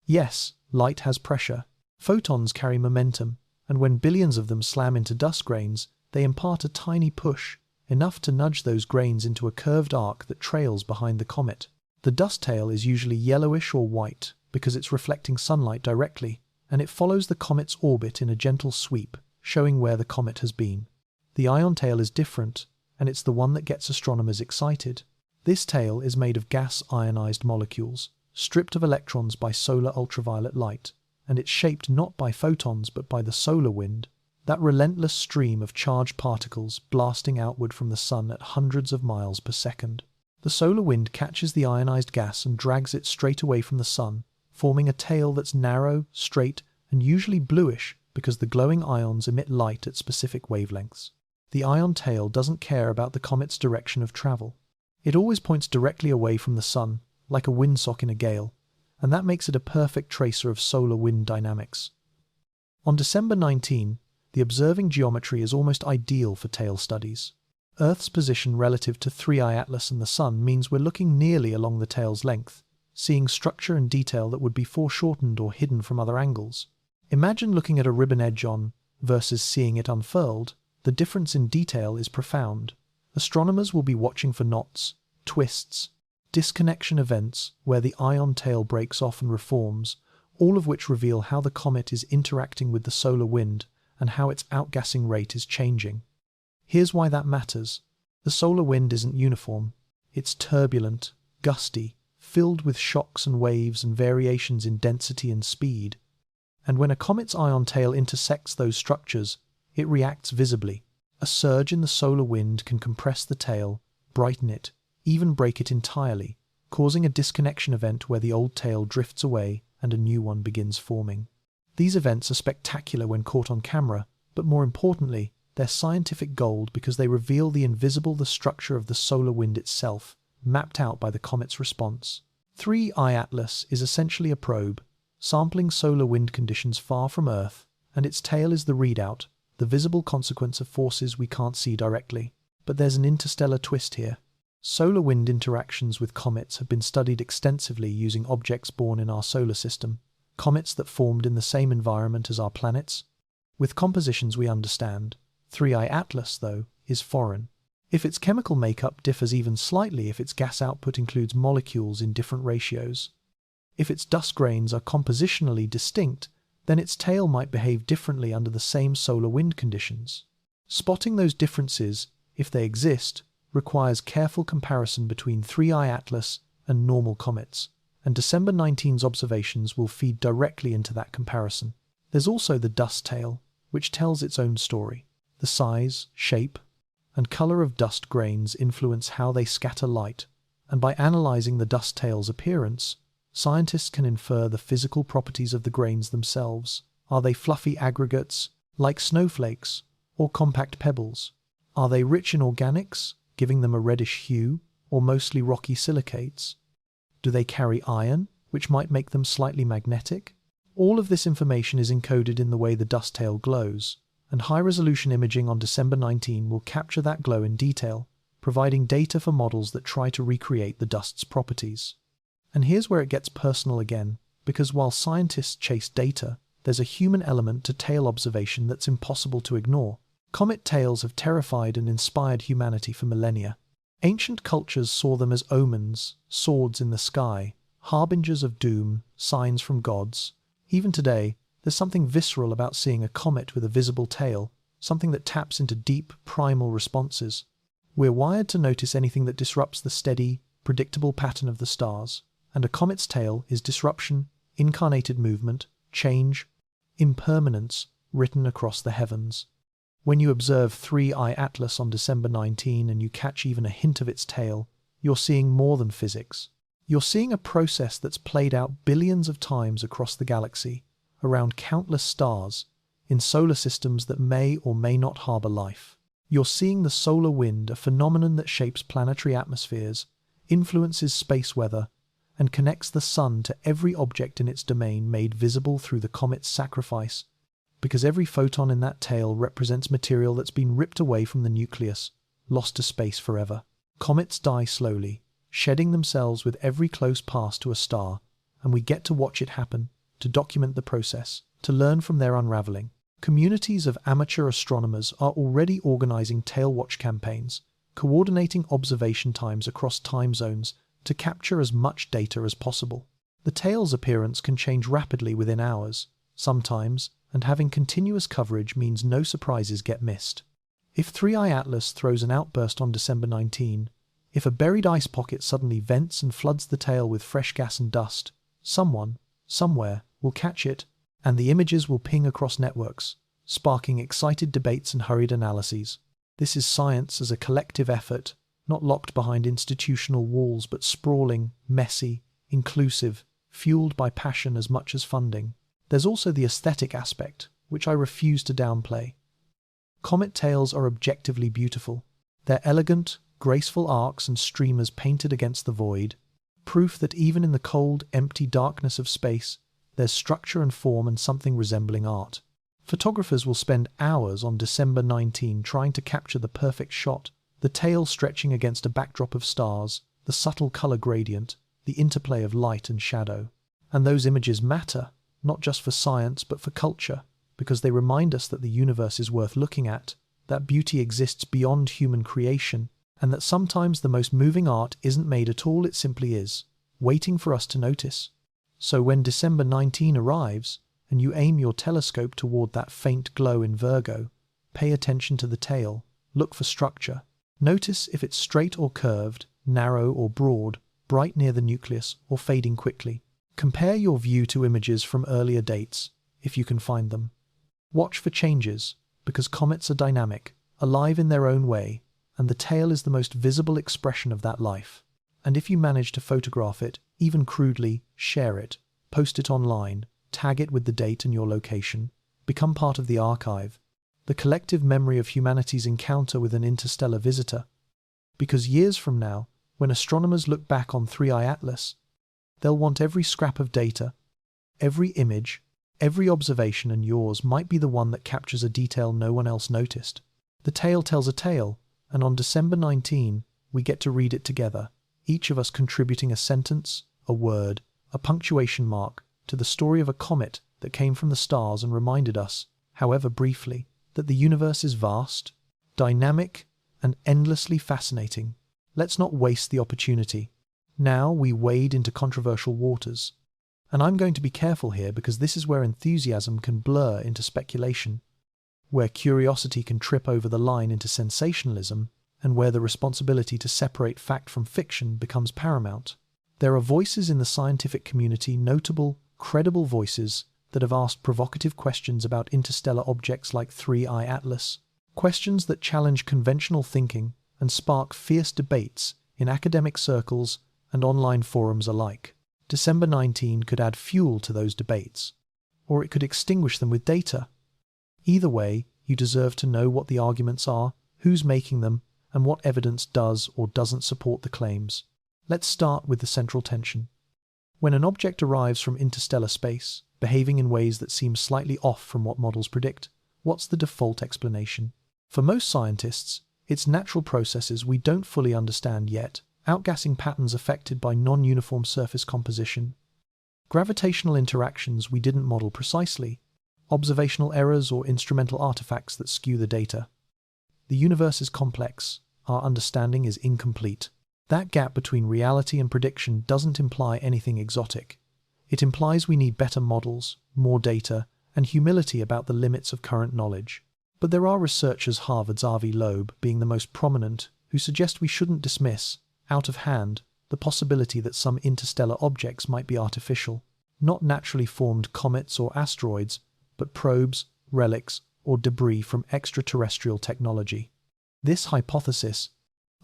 Yes, light has pressure. Photons carry momentum, and when billions of them slam into dust grains, they impart a tiny push, enough to nudge those grains into a curved arc that trails behind the comet. The dust tail is usually yellowish or white because it's reflecting sunlight directly, and it follows the comet's orbit in a gentle sweep, showing where the comet has been. The ion tail is different, and it's the one that gets astronomers excited. This tail is made of gas-ionized molecules, stripped of electrons by solar ultraviolet light, and it's shaped not by photons but by the solar wind, that relentless stream of charged particles blasting outward from the sun at hundreds of miles per second. The solar wind catches the ionized gas and drags it straight away from the sun, forming a tail that's narrow, straight, and usually bluish because the glowing ions emit light at specific wavelengths. The ion tail doesn't care about the comet's direction of travel. It always points directly away from the sun, like a windsock in a gale, and that makes it a perfect tracer of solar wind dynamics. On December 19, the observing geometry is almost ideal for tail studies. Earth's position relative to 3I Atlas and the Sun means we're looking nearly along the tail's length, seeing structure and detail that would be foreshortened or hidden from other angles. Imagine looking at a ribbon edge on versus seeing it unfurled. The difference in detail is profound. Astronomers will be watching for knots, twists, disconnection events where the ion tail breaks off and reforms, all of which reveal how the comet is interacting with the solar wind and how its outgassing rate is changing. Here's why that matters. The solar wind isn't uniform. It's turbulent, gusty, filled with shocks and waves and variations in density and speed. And when a comet's ion tail intersects those structures, it reacts visibly. A surge in the solar wind can compress the tail, brighten it, even break it entirely, causing a disconnection event where the old tail drifts away and a new one begins forming. These events are spectacular when caught on camera, but more importantly, they're scientific gold because they reveal the structure of the solar wind itself, mapped out by the comet's response. 3I Atlas is essentially a probe, sampling solar wind conditions far from Earth, and its tail is the readout, the visible consequence of forces we can't see directly. But there's an interstellar twist here. Solar wind interactions with comets have been studied extensively using objects born in our solar system, comets that formed in the same environment as our planets. With compositions we understand. 3I Atlas, though, is foreign. If its chemical makeup differs even slightly, if its gas output includes molecules in different ratios, if its dust grains are compositionally distinct, then its tail might behave differently under the same solar wind conditions. Spotting those differences, if they exist, requires careful comparison between 3I Atlas and normal comets, and December 19's observations will feed directly into that comparison. There's also the dust tail, which tells its own story. The size, shape, and color of dust grains influence how they scatter light, and by analyzing the dust tail's appearance, scientists can infer the physical properties of the grains themselves. Are they fluffy aggregates, like snowflakes, or compact pebbles? Are they rich in organics, giving them a reddish hue, or mostly rocky silicates? Do they carry iron, which might make them slightly magnetic? All of this information is encoded in the way the dust tail glows, and high-resolution imaging on December 19 will capture that glow in detail, providing data for models that try to recreate the dust's properties. And here's where it gets personal again, because while scientists chase data, there's a human element to tail observation that's impossible to ignore. Comet tails have terrified and inspired humanity for millennia. Ancient cultures saw them as omens, swords in the sky, harbingers of doom, signs from gods. Even today, there's something visceral about seeing a comet with a visible tail, something that taps into deep, primal responses. We're wired to notice anything that disrupts the steady, predictable pattern of the stars, and a comet's tail is disruption, incarnated movement, change, impermanence written across the heavens. When you observe 3I Atlas on December 19 and you catch even a hint of its tail, you're seeing more than physics. You're seeing a process that's played out billions of times across the galaxy, around countless stars, in solar systems that may or may not harbor life. You're seeing the solar wind, a phenomenon that shapes planetary atmospheres, influences space weather, and connects the sun to every object in its domain, made visible through the comet's sacrifice, because every photon in that tail represents material that's been ripped away from the nucleus, lost to space forever. Comets die slowly, shedding themselves with every close pass to a star, and we get to watch it happen, to document the process, to learn from their unraveling. Communities of amateur astronomers are already organizing tail watch campaigns, coordinating observation times across time zones to capture as much data as possible. The tail's appearance can change rapidly within hours, sometimes, and having continuous coverage means no surprises get missed. If 3i Atlas throws an outburst on December 19, if a buried ice pocket suddenly vents and floods the tail with fresh gas and dust, someone, somewhere, will catch it, and the images will ping across networks, sparking excited debates and hurried analyses. This is science as a collective effort, not locked behind institutional walls but sprawling, messy, inclusive, fueled by passion as much as funding. There's also the aesthetic aspect, which I refuse to downplay. Comet tails are objectively beautiful. They're elegant, graceful arcs and streamers painted against the void, proof that even in the cold, empty darkness of space, there's structure and form and something resembling art. Photographers will spend hours on December 19 trying to capture the perfect shot, the tail stretching against a backdrop of stars, the subtle color gradient, the interplay of light and shadow. And those images matter, not just for science but for culture, because they remind us that the universe is worth looking at, that beauty exists beyond human creation, and that sometimes the most moving art isn't made at all, it simply is, waiting for us to notice. So when December 19 arrives, and you aim your telescope toward that faint glow in Virgo, pay attention to the tail, look for structure. Notice if it's straight or curved, narrow or broad, bright near the nucleus or fading quickly. Compare your view to images from earlier dates, if you can find them. Watch for changes, because comets are dynamic, alive in their own way, and the tail is the most visible expression of that life. And if you manage to photograph it, even crudely, share it, post it online, tag it with the date and your location, become part of the archive, the collective memory of humanity's encounter with an interstellar visitor. Because years from now, when astronomers look back on 3i Atlas, they'll want every scrap of data, every image, every observation, and yours might be the one that captures a detail no one else noticed. The tale tells a tale, and on December 19, we get to read it together, each of us contributing a sentence, a word, a punctuation mark to the story of a comet that came from the stars and reminded us, however briefly, that the universe is vast, dynamic, and endlessly fascinating. Let's not waste the opportunity. Now we wade into controversial waters. And I'm going to be careful here because this is where enthusiasm can blur into speculation, where curiosity can trip over the line into sensationalism, and where the responsibility to separate fact from fiction becomes paramount. There are voices in the scientific community, notable, credible voices, that have asked provocative questions about interstellar objects like 3i Atlas, questions that challenge conventional thinking and spark fierce debates in academic circles and online forums alike. December 19 could add fuel to those debates, or it could extinguish them with data. Either way, you deserve to know what the arguments are, who's making them, and what evidence does or doesn't support the claims. Let's start with the central tension. When an object arrives from interstellar space, behaving in ways that seem slightly off from what models predict, what's the default explanation? For most scientists, it's natural processes we don't fully understand yet, outgassing patterns affected by non-uniform surface composition, gravitational interactions we didn't model precisely, observational errors or instrumental artifacts that skew the data. The universe is complex, our understanding is incomplete. That gap between reality and prediction doesn't imply anything exotic. It implies we need better models, more data, and humility about the limits of current knowledge. But there are researchers, Harvard's Avi Loeb being the most prominent, who suggest we shouldn't dismiss, out of hand, the possibility that some interstellar objects might be artificial, not naturally formed comets or asteroids, but probes, relics, or debris from extraterrestrial technology. This hypothesis,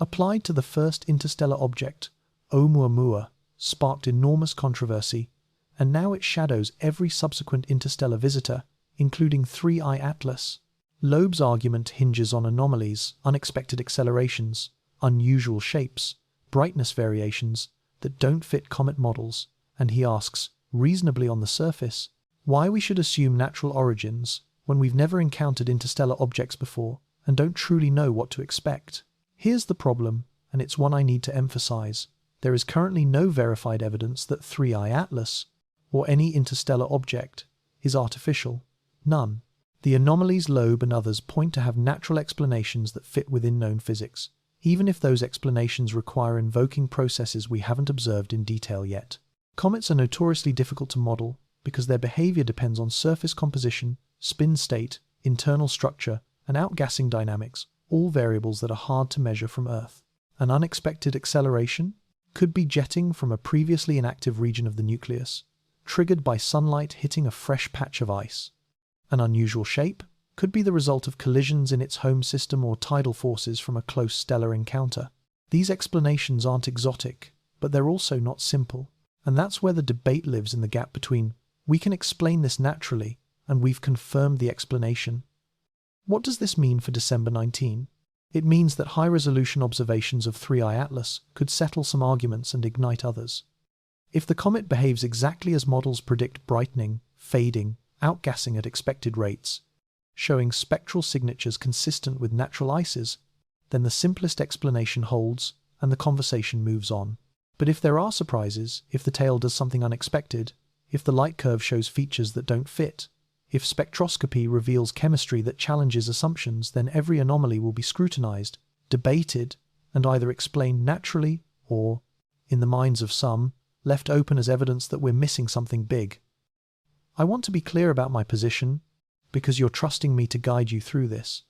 applied to the first interstellar object, Oumuamua, sparked enormous controversy, and now it shadows every subsequent interstellar visitor, including 3i Atlas. Loeb's argument hinges on anomalies, unexpected accelerations, unusual shapes, brightness variations that don't fit comet models, and he asks, reasonably on the surface, why we should assume natural origins when we've never encountered interstellar objects before and don't truly know what to expect. Here's the problem, and it's one I need to emphasize. There is currently no verified evidence that 3i Atlas, or any interstellar object, is artificial. None. The anomalies Loeb and others point to have natural explanations that fit within known physics, even if those explanations require invoking processes we haven't observed in detail yet. Comets are notoriously difficult to model, because their behavior depends on surface composition, spin state, internal structure, and outgassing dynamics, all variables that are hard to measure from Earth. An unexpected acceleration could be jetting from a previously inactive region of the nucleus, triggered by sunlight hitting a fresh patch of ice. An unusual shape could be the result of collisions in its home system or tidal forces from a close stellar encounter. These explanations aren't exotic, but they're also not simple. And that's where the debate lives, in the gap between "we can explain this naturally" and "we've confirmed the explanation." What does this mean for December 19? It means that high-resolution observations of 3I Atlas could settle some arguments and ignite others. If the comet behaves exactly as models predict, brightening, fading, outgassing at expected rates, showing spectral signatures consistent with natural ices, then the simplest explanation holds and the conversation moves on. But if there are surprises, if the tail does something unexpected, if the light curve shows features that don't fit, if spectroscopy reveals chemistry that challenges assumptions, then every anomaly will be scrutinized, debated, and either explained naturally or, in the minds of some, left open as evidence that we're missing something big. I want to be clear about my position, because you're trusting me to guide you through this.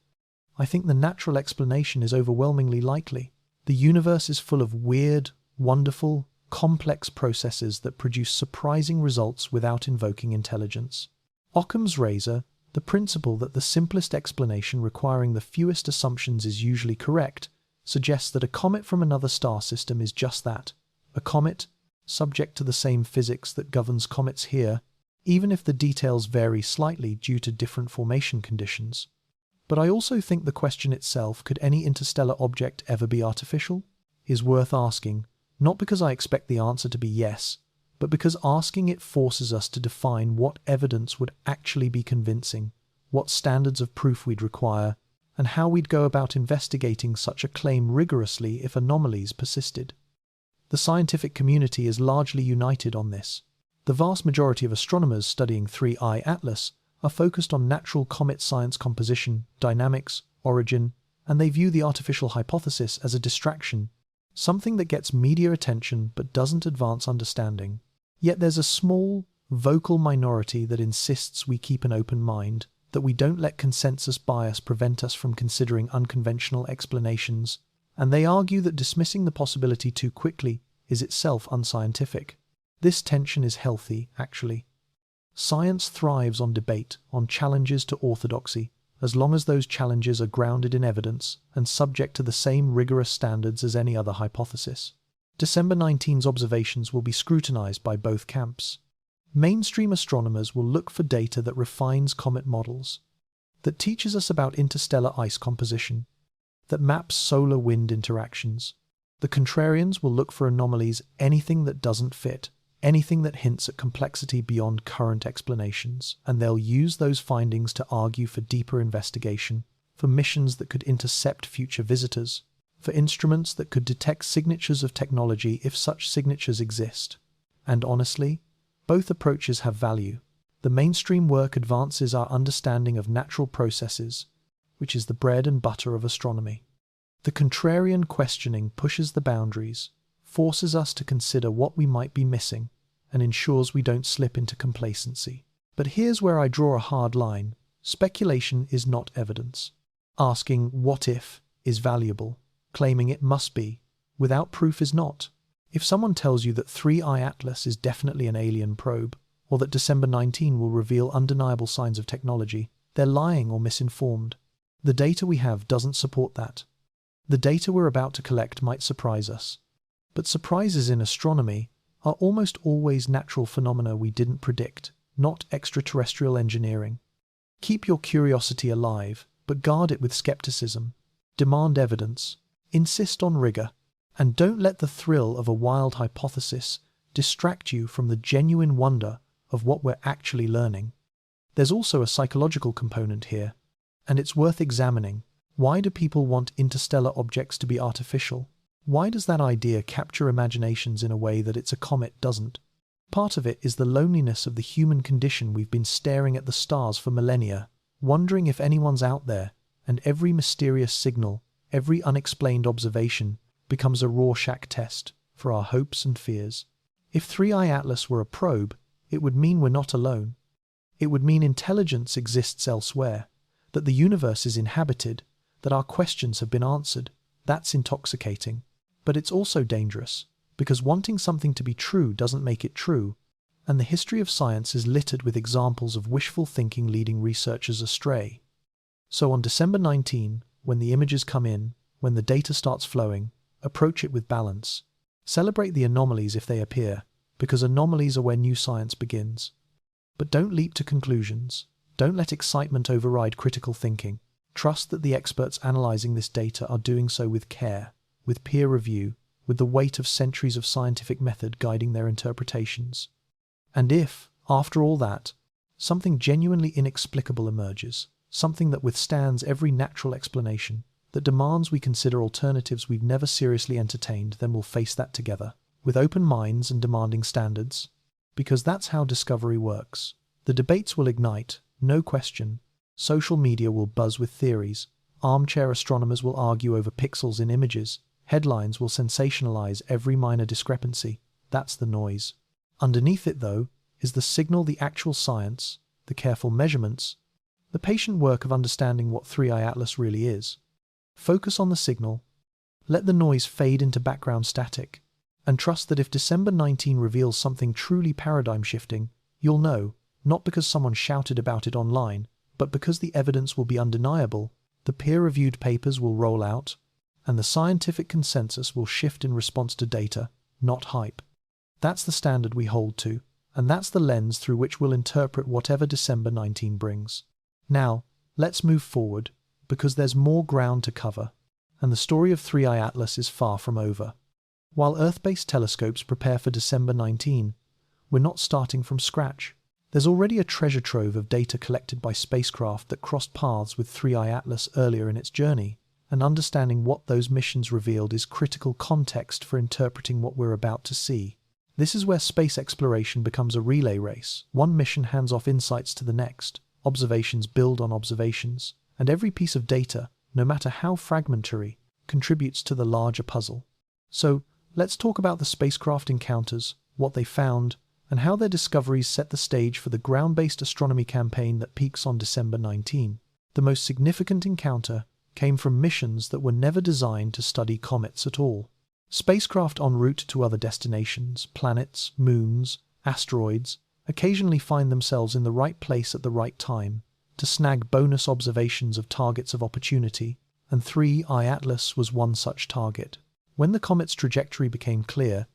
I think the natural explanation is overwhelmingly likely. The universe is full of weird, wonderful, complex processes that produce surprising results without invoking intelligence. Occam's razor, the principle that the simplest explanation requiring the fewest assumptions is usually correct, suggests that a comet from another star system is just that, a comet, subject to the same physics that governs comets here, even if the details vary slightly due to different formation conditions. But I also think the question itself, could any interstellar object ever be artificial, is worth asking, not because I expect the answer to be yes, but because asking it forces us to define what evidence would actually be convincing, what standards of proof we'd require, and how we'd go about investigating such a claim rigorously if anomalies persisted. The scientific community is largely united on this. The vast majority of astronomers studying 3I Atlas are focused on natural comet science composition, dynamics, origin, and they view the artificial hypothesis as a distraction, something that gets media attention but doesn't advance understanding. Yet there's a small, vocal minority that insists we keep an open mind, that we don't let consensus bias prevent us from considering unconventional explanations, and they argue that dismissing the possibility too quickly is itself unscientific. This tension is healthy, actually. Science thrives on debate, on challenges to orthodoxy, as long as those challenges are grounded in evidence and subject to the same rigorous standards as any other hypothesis. December 19's observations will be scrutinized by both camps. Mainstream astronomers will look for data that refines comet models, that teaches us about interstellar ice composition, that maps solar-wind interactions. The contrarians will look for anomalies, anything that doesn't fit, anything that hints at complexity beyond current explanations, and they'll use those findings to argue for deeper investigation, for missions that could intercept future visitors, for instruments that could detect signatures of technology if such signatures exist. And honestly, both approaches have value. The mainstream work advances our understanding of natural processes, which is the bread and butter of astronomy. The contrarian questioning pushes the boundaries, forces us to consider what we might be missing, and ensures we don't slip into complacency. But here's where I draw a hard line. Speculation is not evidence. Asking "what if" is valuable. Claiming it must be, without proof, is not. If someone tells you that 3I Atlas is definitely an alien probe, or that December 19 will reveal undeniable signs of technology, they're lying or misinformed. The data we have doesn't support that. The data we're about to collect might surprise us. But surprises in astronomy are almost always natural phenomena we didn't predict, not extraterrestrial engineering. Keep your curiosity alive, but guard it with skepticism. Demand evidence. Insist on rigor. And don't let the thrill of a wild hypothesis distract you from the genuine wonder of what we're actually learning. There's also a psychological component here, and it's worth examining. Why do people want interstellar objects to be artificial? Why does that idea capture imaginations in a way that it's a comet doesn't? Part of it is the loneliness of the human condition. We've been staring at the stars for millennia, wondering if anyone's out there, and every mysterious signal, every unexplained observation, becomes a Rorschach test for our hopes and fears. If 3I Atlas were a probe, it would mean we're not alone. It would mean intelligence exists elsewhere, that the universe is inhabited, that our questions have been answered. That's intoxicating. But it's also dangerous, because wanting something to be true doesn't make it true, and the history of science is littered with examples of wishful thinking leading researchers astray. So on December 19, when the images come in, when the data starts flowing, approach it with balance. Celebrate the anomalies if they appear, because anomalies are where new science begins. But don't leap to conclusions. Don't let excitement override critical thinking. Trust that the experts analyzing this data are doing so with care, with peer review, with the weight of centuries of scientific method guiding their interpretations. And if, after all that, something genuinely inexplicable emerges, something that withstands every natural explanation, that demands we consider alternatives we've never seriously entertained, then we'll face that together, with open minds and demanding standards. Because that's how discovery works. The debates will ignite, no question. Social media will buzz with theories. Armchair astronomers will argue over pixels in images. Headlines will sensationalize every minor discrepancy. That's the noise. Underneath it, though, is the signal, the actual science, the careful measurements, the patient work of understanding what 3i Atlas really is. Focus on the signal, let the noise fade into background static, and trust that if December 19 reveals something truly paradigm-shifting, you'll know, not because someone shouted about it online, but because the evidence will be undeniable, the peer-reviewed papers will roll out, and the scientific consensus will shift in response to data, not hype. That's the standard we hold to, and that's the lens through which we'll interpret whatever December 19 brings. Now, let's move forward, because there's more ground to cover, and the story of 3i Atlas is far from over. While Earth-based telescopes prepare for December 19, we're not starting from scratch. There's already a treasure trove of data collected by spacecraft that crossed paths with 3i Atlas earlier in its journey, and understanding what those missions revealed is critical context for interpreting what we're about to see. This is where space exploration becomes a relay race. One mission hands off insights to the next, observations build on observations, and every piece of data, no matter how fragmentary, contributes to the larger puzzle. So, let's talk about the spacecraft encounters, what they found, and how their discoveries set the stage for the ground-based astronomy campaign that peaks on December 19. The most significant encounter came from missions that were never designed to study comets at all. Spacecraft en route to other destinations, planets, moons, asteroids, occasionally find themselves in the right place at the right time to snag bonus observations of targets of opportunity, and 3i Atlas was one such target. When the comet's trajectory became clear,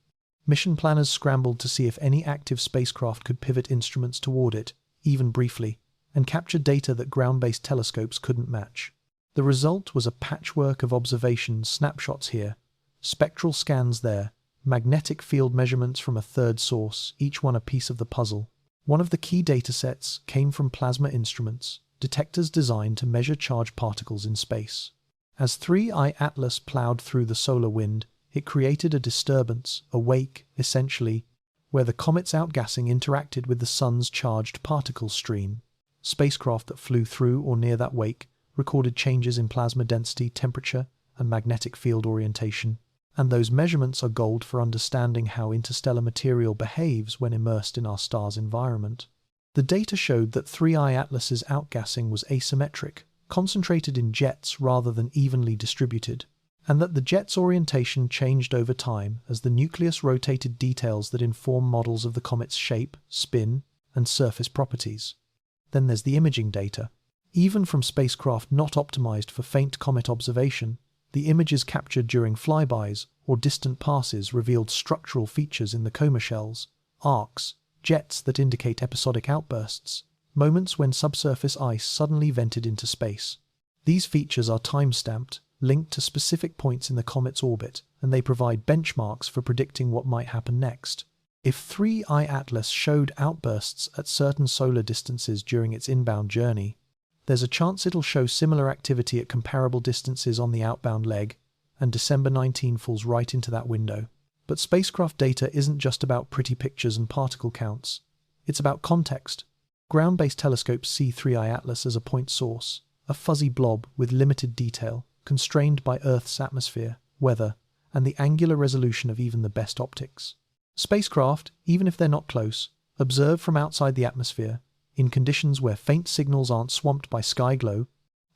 mission planners scrambled to see if any active spacecraft could pivot instruments toward it, even briefly, and capture data that ground-based telescopes couldn't match. The result was a patchwork of observations, snapshots here, spectral scans there, magnetic field measurements from a third source, each one a piece of the puzzle. One of the key datasets came from plasma instruments, detectors designed to measure charged particles in space. As 3i Atlas ploughed through the solar wind, it created a disturbance, a wake, essentially, where the comet's outgassing interacted with the sun's charged particle stream. Spacecraft that flew through or near that wake recorded changes in plasma density, temperature, and magnetic field orientation, and those measurements are gold for understanding how interstellar material behaves when immersed in our star's environment. The data showed that 3i Atlas's outgassing was asymmetric, concentrated in jets rather than evenly distributed, and that the jet's orientation changed over time as the nucleus rotated, details that inform models of the comet's shape, spin, and surface properties. Then there's the imaging data. Even from spacecraft not optimized for faint comet observation, the images captured during flybys or distant passes revealed structural features in the coma shells, arcs, jets that indicate episodic outbursts, moments when subsurface ice suddenly vented into space. These features are time-stamped, linked to specific points in the comet's orbit, and they provide benchmarks for predicting what might happen next. If 3i Atlas showed outbursts at certain solar distances during its inbound journey, there's a chance it'll show similar activity at comparable distances on the outbound leg, and December 19 falls right into that window. But spacecraft data isn't just about pretty pictures and particle counts. It's about context. Ground-based telescopes see 3i Atlas as a point source, a fuzzy blob with limited detail, constrained by Earth's atmosphere, weather, and the angular resolution of even the best optics. Spacecraft, even if they're not close, Observed from outside the atmosphere, in conditions where faint signals aren't swamped by sky glow,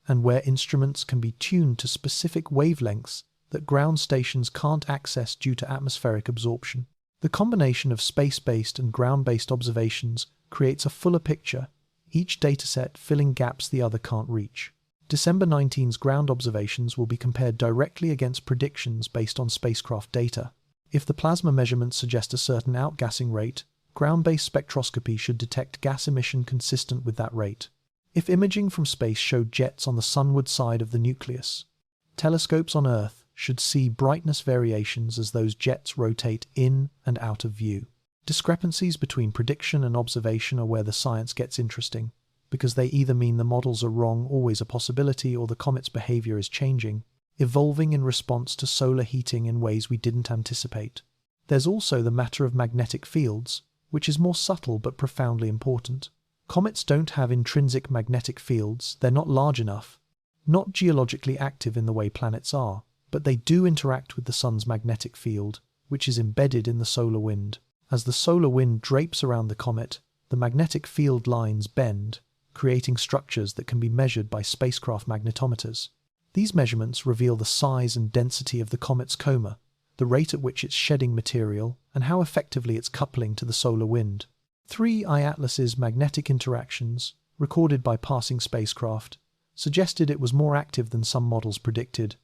and where instruments can be tuned to specific wavelengths that ground stations can't access due to atmospheric absorption. The combination of space-based and ground-based observations creates a fuller picture, each dataset filling gaps the other can't reach. December 19's ground observations will be compared directly against predictions based on spacecraft data. If the plasma measurements suggest a certain outgassing rate, ground-based spectroscopy should detect gas emission consistent with that rate. If imaging from space showed jets on the sunward side of the nucleus, telescopes on Earth should see brightness variations as those jets rotate in and out of view. Discrepancies between prediction and observation are where the science gets interesting, because they either mean the models are wrong, always a possibility, or the comet's behavior is changing, evolving in response to solar heating in ways we didn't anticipate. There's also the matter of magnetic fields, which is more subtle but profoundly important. Comets don't have intrinsic magnetic fields, they're not large enough, not geologically active in the way planets are, but they do interact with the sun's magnetic field, which is embedded in the solar wind. As the solar wind drapes around the comet, the magnetic field lines bend, creating structures that can be measured by spacecraft magnetometers. These measurements reveal the size and density of the comet's coma, the rate at which it's shedding material, and how effectively it's coupling to the solar wind. 3I Atlas's magnetic interactions, recorded by passing spacecraft, suggested it was more active than some models predicted,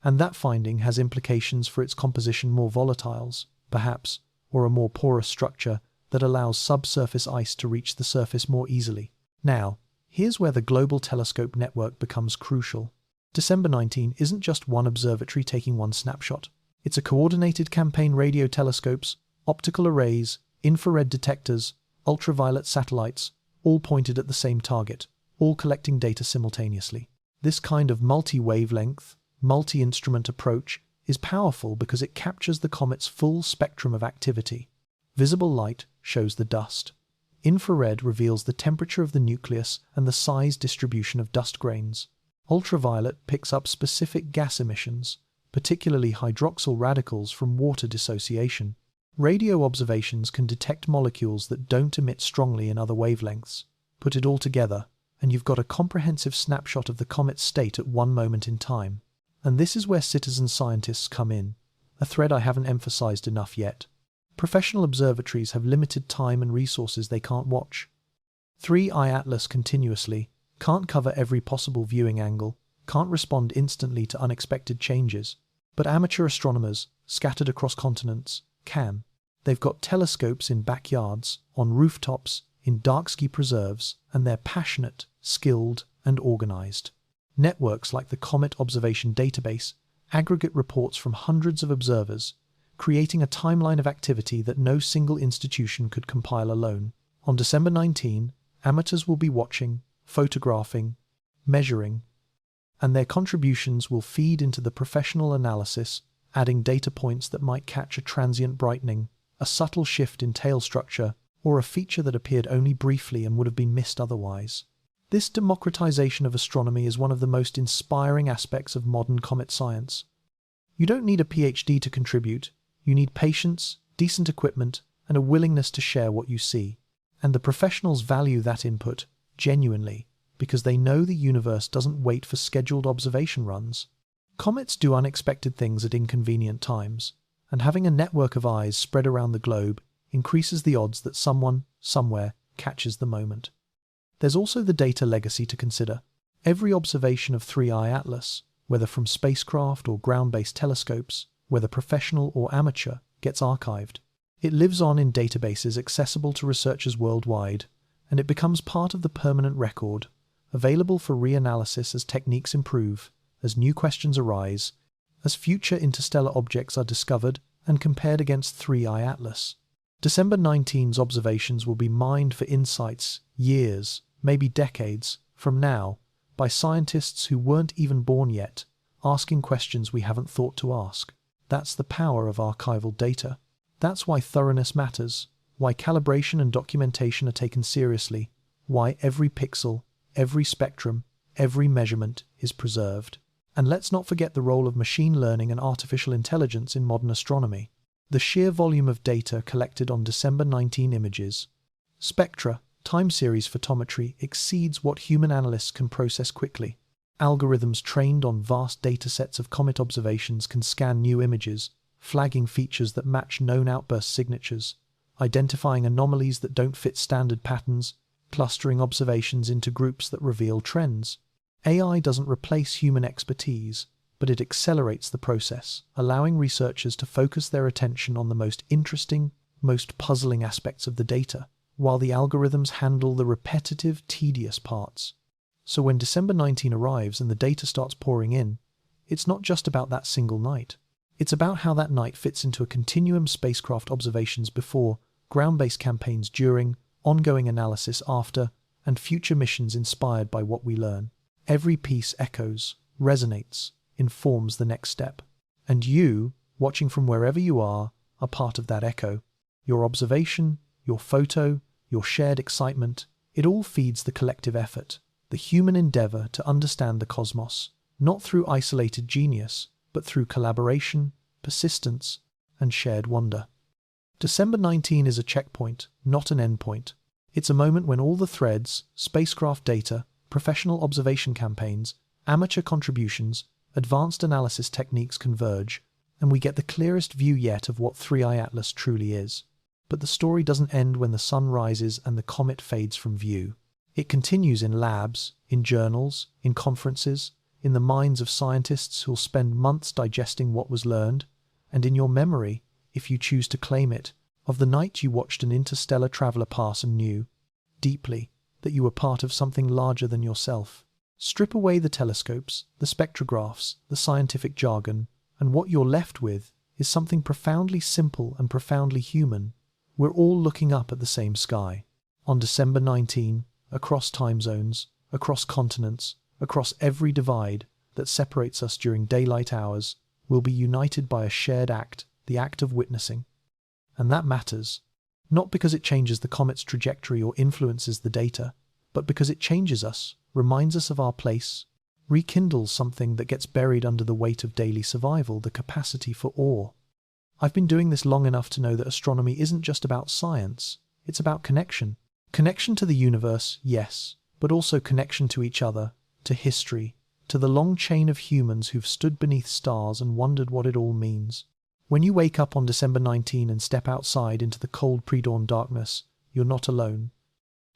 and that finding has implications for its composition: more volatiles, perhaps, or a more porous structure that allows subsurface ice to reach the surface more easily. Now, here's where the global telescope network becomes crucial. December 19 isn't just one observatory taking one snapshot. It's a coordinated campaign: radio telescopes, optical arrays, infrared detectors, ultraviolet satellites, all pointed at the same target, all collecting data simultaneously. This kind of multi-wavelength, multi-instrument approach is powerful because it captures the comet's full spectrum of activity. Visible light shows the dust. Infrared reveals the temperature of the nucleus and the size distribution of dust grains. Ultraviolet picks up specific gas emissions, particularly hydroxyl radicals from water dissociation. Radio observations can detect molecules that don't emit strongly in other wavelengths. Put it all together, and you've got a comprehensive snapshot of the comet's state at one moment in time. And this is where citizen scientists come in, a thread I haven't emphasized enough yet. Professional observatories have limited time and resources they can't watch. 3I Atlas continuously, can't cover every possible viewing angle, can't respond instantly to unexpected changes. But amateur astronomers, scattered across continents, can. They've got telescopes in backyards, on rooftops, in dark ski preserves, and they're passionate, skilled, and organized. Networks like the Comet Observation Database aggregate reports from hundreds of observers, creating a timeline of activity that no single institution could compile alone. On December 19, amateurs will be watching, photographing, measuring, and their contributions will feed into the professional analysis, adding data points that might catch a transient brightening, a subtle shift in tail structure, or a feature that appeared only briefly and would have been missed otherwise. This democratization of astronomy is one of the most inspiring aspects of modern comet science. You don't need a PhD to contribute. You need patience, decent equipment, and a willingness to share what you see. And the professionals value that input, genuinely, because they know the universe doesn't wait for scheduled observation runs. Comets do unexpected things at inconvenient times, and having a network of eyes spread around the globe increases the odds that someone, somewhere, catches the moment. There's also the data legacy to consider. Every observation of 3I Atlas, whether from spacecraft or ground-based telescopes, whether professional or amateur, gets archived. It lives on in databases accessible to researchers worldwide, and it becomes part of the permanent record, available for reanalysis as techniques improve, as new questions arise, as future interstellar objects are discovered and compared against 3I Atlas. December 19's observations will be mined for insights years, maybe decades, from now, by scientists who weren't even born yet, asking questions we haven't thought to ask. That's the power of archival data. That's why thoroughness matters, why calibration and documentation are taken seriously, why every pixel, every spectrum, every measurement is preserved. And let's not forget the role of machine learning and artificial intelligence in modern astronomy. The sheer volume of data collected on December 19 images, Spectra, time series photometry exceeds what human analysts can process quickly. Algorithms trained on vast datasets of comet observations can scan new images, flagging features that match known outburst signatures, identifying anomalies that don't fit standard patterns, clustering observations into groups that reveal trends. AI doesn't replace human expertise, but it accelerates the process, allowing researchers to focus their attention on the most interesting, most puzzling aspects of the data, while the algorithms handle the repetitive, tedious parts. So when December 19 arrives and the data starts pouring in, it's not just about that single night. It's about how that night fits into a continuum: spacecraft observations before, ground-based campaigns during, ongoing analysis after, and future missions inspired by what we learn. Every piece echoes, resonates, informs the next step. And you, watching from wherever you are part of that echo. Your observation, your photo, your shared excitement, it all feeds the collective effort, the human endeavor to understand the cosmos, not through isolated genius, but through collaboration, persistence, and shared wonder. December 19 is a checkpoint, not an endpoint. It's a moment when all the threads, spacecraft data, professional observation campaigns, amateur contributions, advanced analysis techniques converge, and we get the clearest view yet of what 3i Atlas truly is. But the story doesn't end when the sun rises and the comet fades from view. It continues in labs, in journals, in conferences, in the minds of scientists who'll spend months digesting what was learned, and in your memory, if you choose to claim it, of the night you watched an interstellar traveler pass and knew, deeply, that you were part of something larger than yourself. Strip away the telescopes, the spectrographs, the scientific jargon, and what you're left with is something profoundly simple and profoundly human. We're all looking up at the same sky. On December 19, across time zones, across continents, across every divide that separates us during daylight hours, we'll be united by a shared act, the act of witnessing. And that matters, not because it changes the comet's trajectory or influences the data, but because it changes us, reminds us of our place, rekindles something that gets buried under the weight of daily survival, the capacity for awe. I've been doing this long enough to know that astronomy isn't just about science, it's about connection. Connection to the universe, yes, but also connection to each other, to history, to the long chain of humans who've stood beneath stars and wondered what it all means. When you wake up on December 19 and step outside into the cold pre-dawn darkness, you're not alone.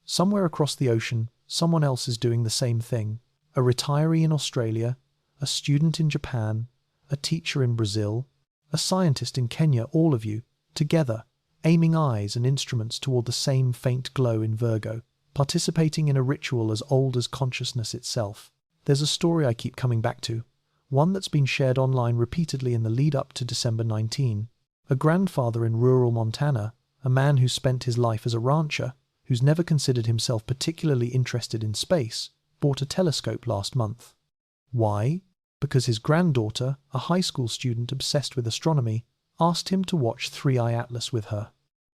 Somewhere across the ocean, someone else is doing the same thing. A retiree in Australia, a student in Japan, a teacher in Brazil, a scientist in Kenya, all of you, together, aiming eyes and instruments toward the same faint glow in Virgo, participating in a ritual as old as consciousness itself. There's a story I keep coming back to, one that's been shared online repeatedly in the lead-up to December 19. A grandfather in rural Montana, a man who spent his life as a rancher, who's never considered himself particularly interested in space, bought a telescope last month. Why? Because his granddaughter, a high school student obsessed with astronomy, asked him to watch 3i Atlas with her.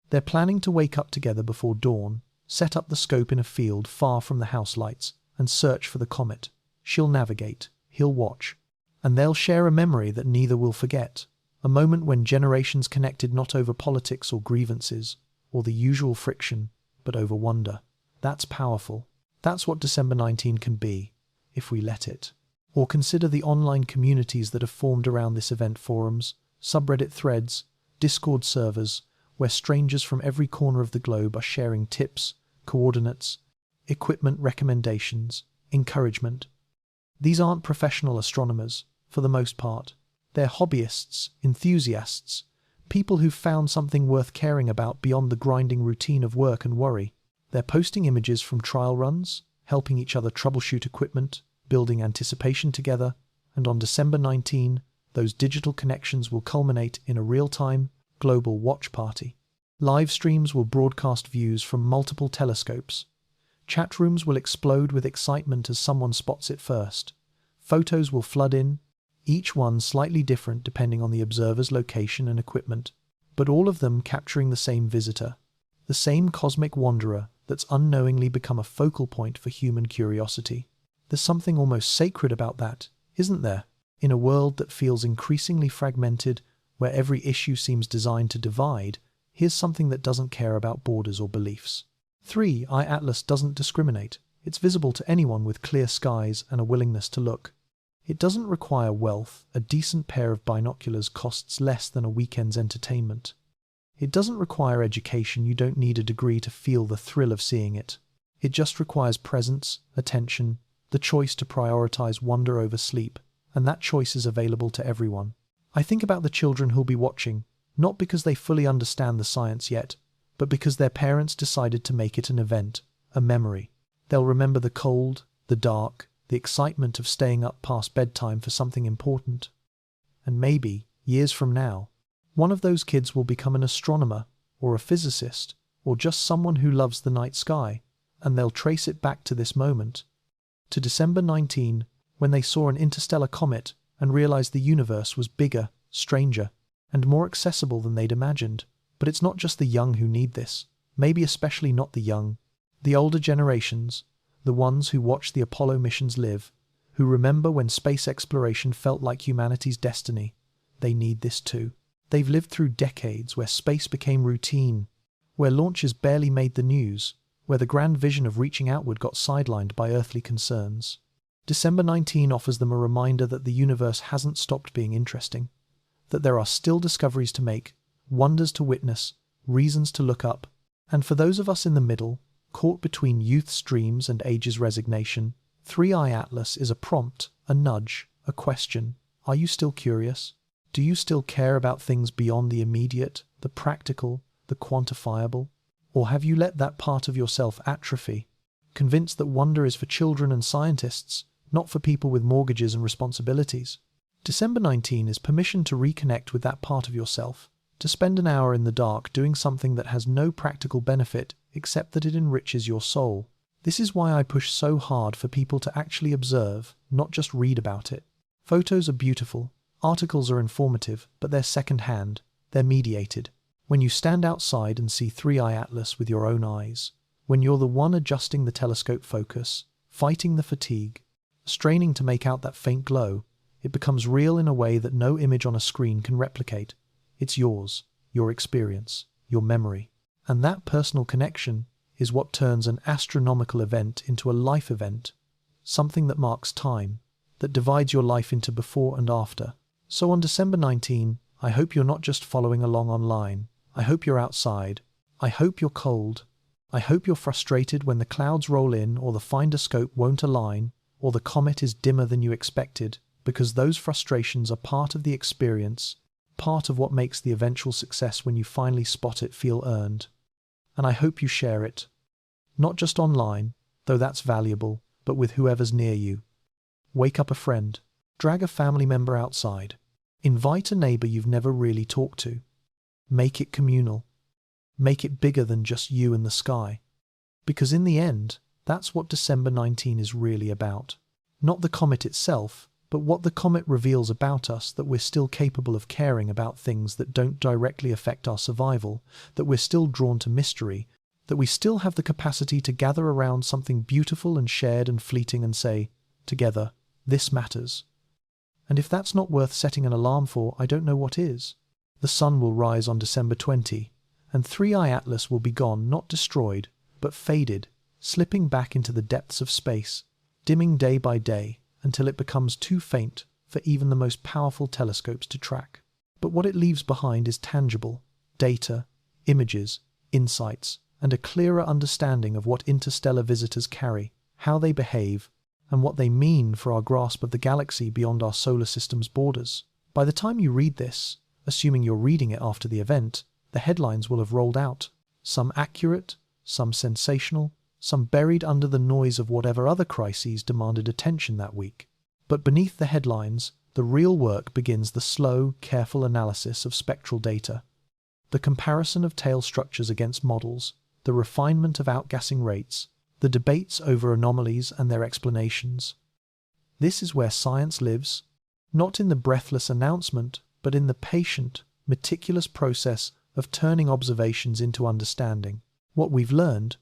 They're planning to wake up together before dawn, set up the scope in a field far from the house lights, and search for the comet. She'll navigate, he'll watch, and they'll share a memory that neither will forget, a moment when generations connected not over politics or grievances, or the usual friction, but over wonder. That's powerful. That's what December 19 can be, if we let it. Or consider the online communities that have formed around this event: forums, subreddit threads, Discord servers, where strangers from every corner of the globe are sharing tips, coordinates, equipment recommendations, encouragement. These aren't professional astronomers, for the most part. They're hobbyists, enthusiasts, people who've found something worth caring about beyond the grinding routine of work and worry. They're posting images from trial runs, helping each other troubleshoot equipment, building anticipation together, and on December 19, those digital connections will culminate in a real-time, global watch party. Live streams will broadcast views from multiple telescopes. Chat rooms will explode with excitement as someone spots it first. Photos will flood in, each one slightly different depending on the observer's location and equipment, but all of them capturing the same visitor, the same cosmic wanderer that's unknowingly become a focal point for human curiosity. There's something almost sacred about that, isn't there? In a world that feels increasingly fragmented, where every issue seems designed to divide, here's something that doesn't care about borders or beliefs. 3-Eye Atlas doesn't discriminate. It's visible to anyone with clear skies and a willingness to look. It doesn't require wealth. A decent pair of binoculars costs less than a weekend's entertainment. It doesn't require education. You don't need a degree to feel the thrill of seeing it. It just requires presence, attention, the choice to prioritize wonder over sleep, and that choice is available to everyone. I think about the children who'll be watching, not because they fully understand the science yet, but because their parents decided to make it an event, a memory. They'll remember the cold, the dark, the excitement of staying up past bedtime for something important. And maybe, years from now, one of those kids will become an astronomer, or a physicist, or just someone who loves the night sky, and they'll trace it back to this moment, to December 19, when they saw an interstellar comet and realized the universe was bigger, stranger, and more accessible than they'd imagined. But it's not just the young who need this, maybe especially not the young. The older generations, the ones who watched the Apollo missions live, who remember when space exploration felt like humanity's destiny, they need this too. They've lived through decades where space became routine, where launches barely made the news, where the grand vision of reaching outward got sidelined by earthly concerns. December 19 offers them a reminder that the universe hasn't stopped being interesting, that there are still discoveries to make, wonders to witness, reasons to look up. And for those of us in the middle, caught between youth's dreams and age's resignation, 3-Eye Atlas is a prompt, a nudge, a question. Are you still curious? Do you still care about things beyond the immediate, the practical, the quantifiable? Or have you let that part of yourself atrophy, convinced that wonder is for children and scientists, not for people with mortgages and responsibilities? December 19 is permission to reconnect with that part of yourself, to spend an hour in the dark doing something that has no practical benefit except that it enriches your soul. This is why I push so hard for people to actually observe, not just read about it. Photos are beautiful, articles are informative, but they're second-hand, they're mediated. When you stand outside and see 3-Eye Atlas with your own eyes, when you're the one adjusting the telescope focus, fighting the fatigue, straining to make out that faint glow, it becomes real in a way that no image on a screen can replicate. It's yours, your experience, your memory. And that personal connection is what turns an astronomical event into a life event, something that marks time, that divides your life into before and after. So on December 19, I hope you're not just following along online. I hope you're outside. I hope you're cold. I hope you're frustrated when the clouds roll in, or the finder scope won't align, or the comet is dimmer than you expected, because those frustrations are part of the experience, part of what makes the eventual success when you finally spot it feel earned. And I hope you share it. Not just online, though that's valuable, but with whoever's near you. Wake up a friend. Drag a family member outside. Invite a neighbor you've never really talked to. Make it communal. Make it bigger than just you and the sky. Because in the end, that's what December 19 is really about. Not the comet itself, but what the comet reveals about us, that we're still capable of caring about things that don't directly affect our survival, that we're still drawn to mystery, that we still have the capacity to gather around something beautiful and shared and fleeting and say, together, this matters. And if that's not worth setting an alarm for, I don't know what is. The sun will rise on December 20, and 3-Eye Atlas will be gone, not destroyed, but faded, slipping back into the depths of space, dimming day by day, until it becomes too faint for even the most powerful telescopes to track. But what it leaves behind is tangible, data, images, insights, and a clearer understanding of what interstellar visitors carry, how they behave, and what they mean for our grasp of the galaxy beyond our solar system's borders. By the time you read this, assuming you're reading it after the event, the headlines will have rolled out, some accurate, some sensational, some buried under the noise of whatever other crises demanded attention that week. But beneath the headlines, the real work begins: the slow, careful analysis of spectral data, the comparison of tail structures against models, the refinement of outgassing rates, the debates over anomalies and their explanations. This is where science lives, not in the breathless announcement, but in the patient, meticulous process of turning observations into understanding. What we've learned,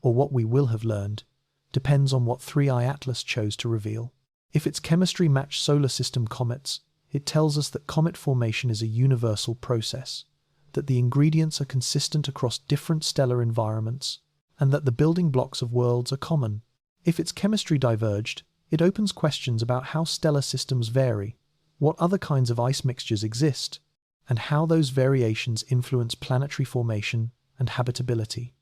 or what we will have learned, depends on what 3-Eye Atlas chose to reveal. If its chemistry matched solar system comets, it tells us that comet formation is a universal process, that the ingredients are consistent across different stellar environments, and that the building blocks of worlds are common. If its chemistry diverged, it opens questions about how stellar systems vary, what other kinds of ice mixtures exist, and how those variations influence planetary formation and habitability.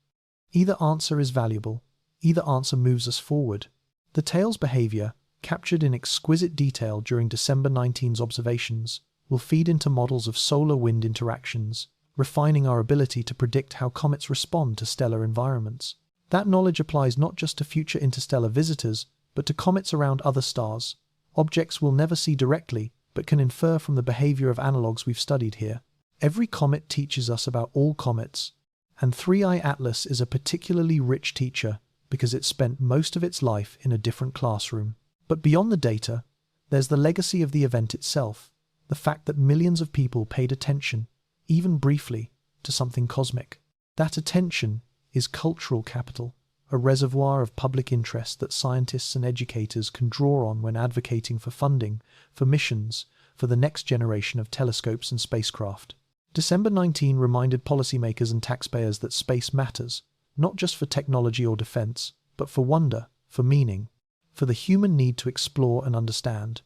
Either answer is valuable, either answer moves us forward. The tail's behavior, captured in exquisite detail during December 19's observations, will feed into models of solar-wind interactions, refining our ability to predict how comets respond to stellar environments. That knowledge applies not just to future interstellar visitors, but to comets around other stars, objects we'll never see directly, but can infer from the behavior of analogues we've studied here. Every comet teaches us about all comets, and 3I Atlas is a particularly rich teacher because it spent most of its life in a different classroom. But beyond the data, there's the legacy of the event itself, the fact that millions of people paid attention, even briefly, to something cosmic. That attention is cultural capital, a reservoir of public interest that scientists and educators can draw on when advocating for funding, for missions, for the next generation of telescopes and spacecraft. December 19 reminded policymakers and taxpayers that space matters, not just for technology or defense, but for wonder, for meaning, for the human need to explore and understand.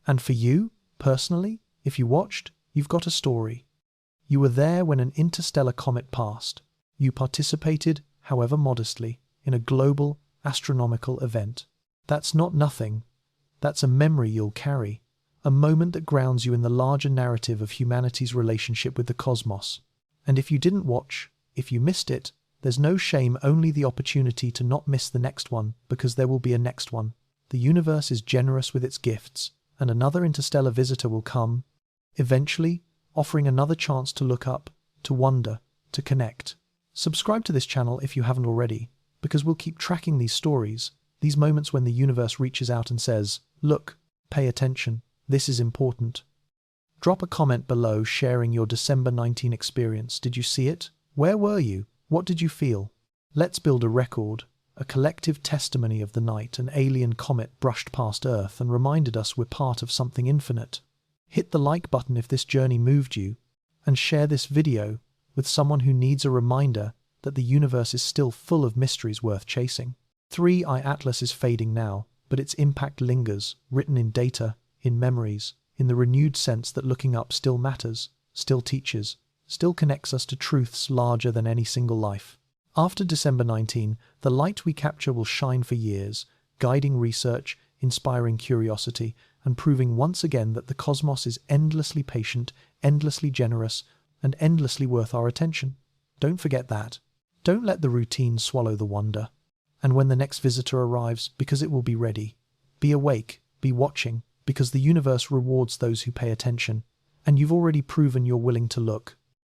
And for you, personally, if you watched, you've got a story. You were there when an interstellar comet passed. You participated, however modestly, in a global, astronomical event. That's not nothing. That's a memory you'll carry, a moment that grounds you in the larger narrative of humanity's relationship with the cosmos. And if you didn't watch, if you missed it, there's no shame, only the opportunity to not miss the next one, because there will be a next one. The universe is generous with its gifts, and another interstellar visitor will come, eventually, offering another chance to look up, to wonder, to connect. Subscribe to this channel if you haven't already, because we'll keep tracking these stories, these moments when the universe reaches out and says, "Look, pay attention, this is important." Drop a comment below sharing your December 19 experience. Did you see it? Where were you? What did you feel? Let's build a record, a collective testimony of the night an alien comet brushed past Earth and reminded us we're part of something infinite. Hit the like button if this journey moved you, and share this video with someone who needs a reminder that the universe is still full of mysteries worth chasing. 3I Atlas is fading now, but its impact lingers, written in data, in memories, in the renewed sense that looking up still matters, still teaches, still connects us to truths larger than any single life. After December 19, the light we capture will shine for years, guiding research, inspiring curiosity, and proving once again that the cosmos is endlessly patient, endlessly generous, and endlessly worth our attention. Don't forget that. Don't let the routine swallow the wonder. And when the next visitor arrives, because it will be ready, be awake, be watching, because the universe rewards those who pay attention, and you've already proven you're willing to look.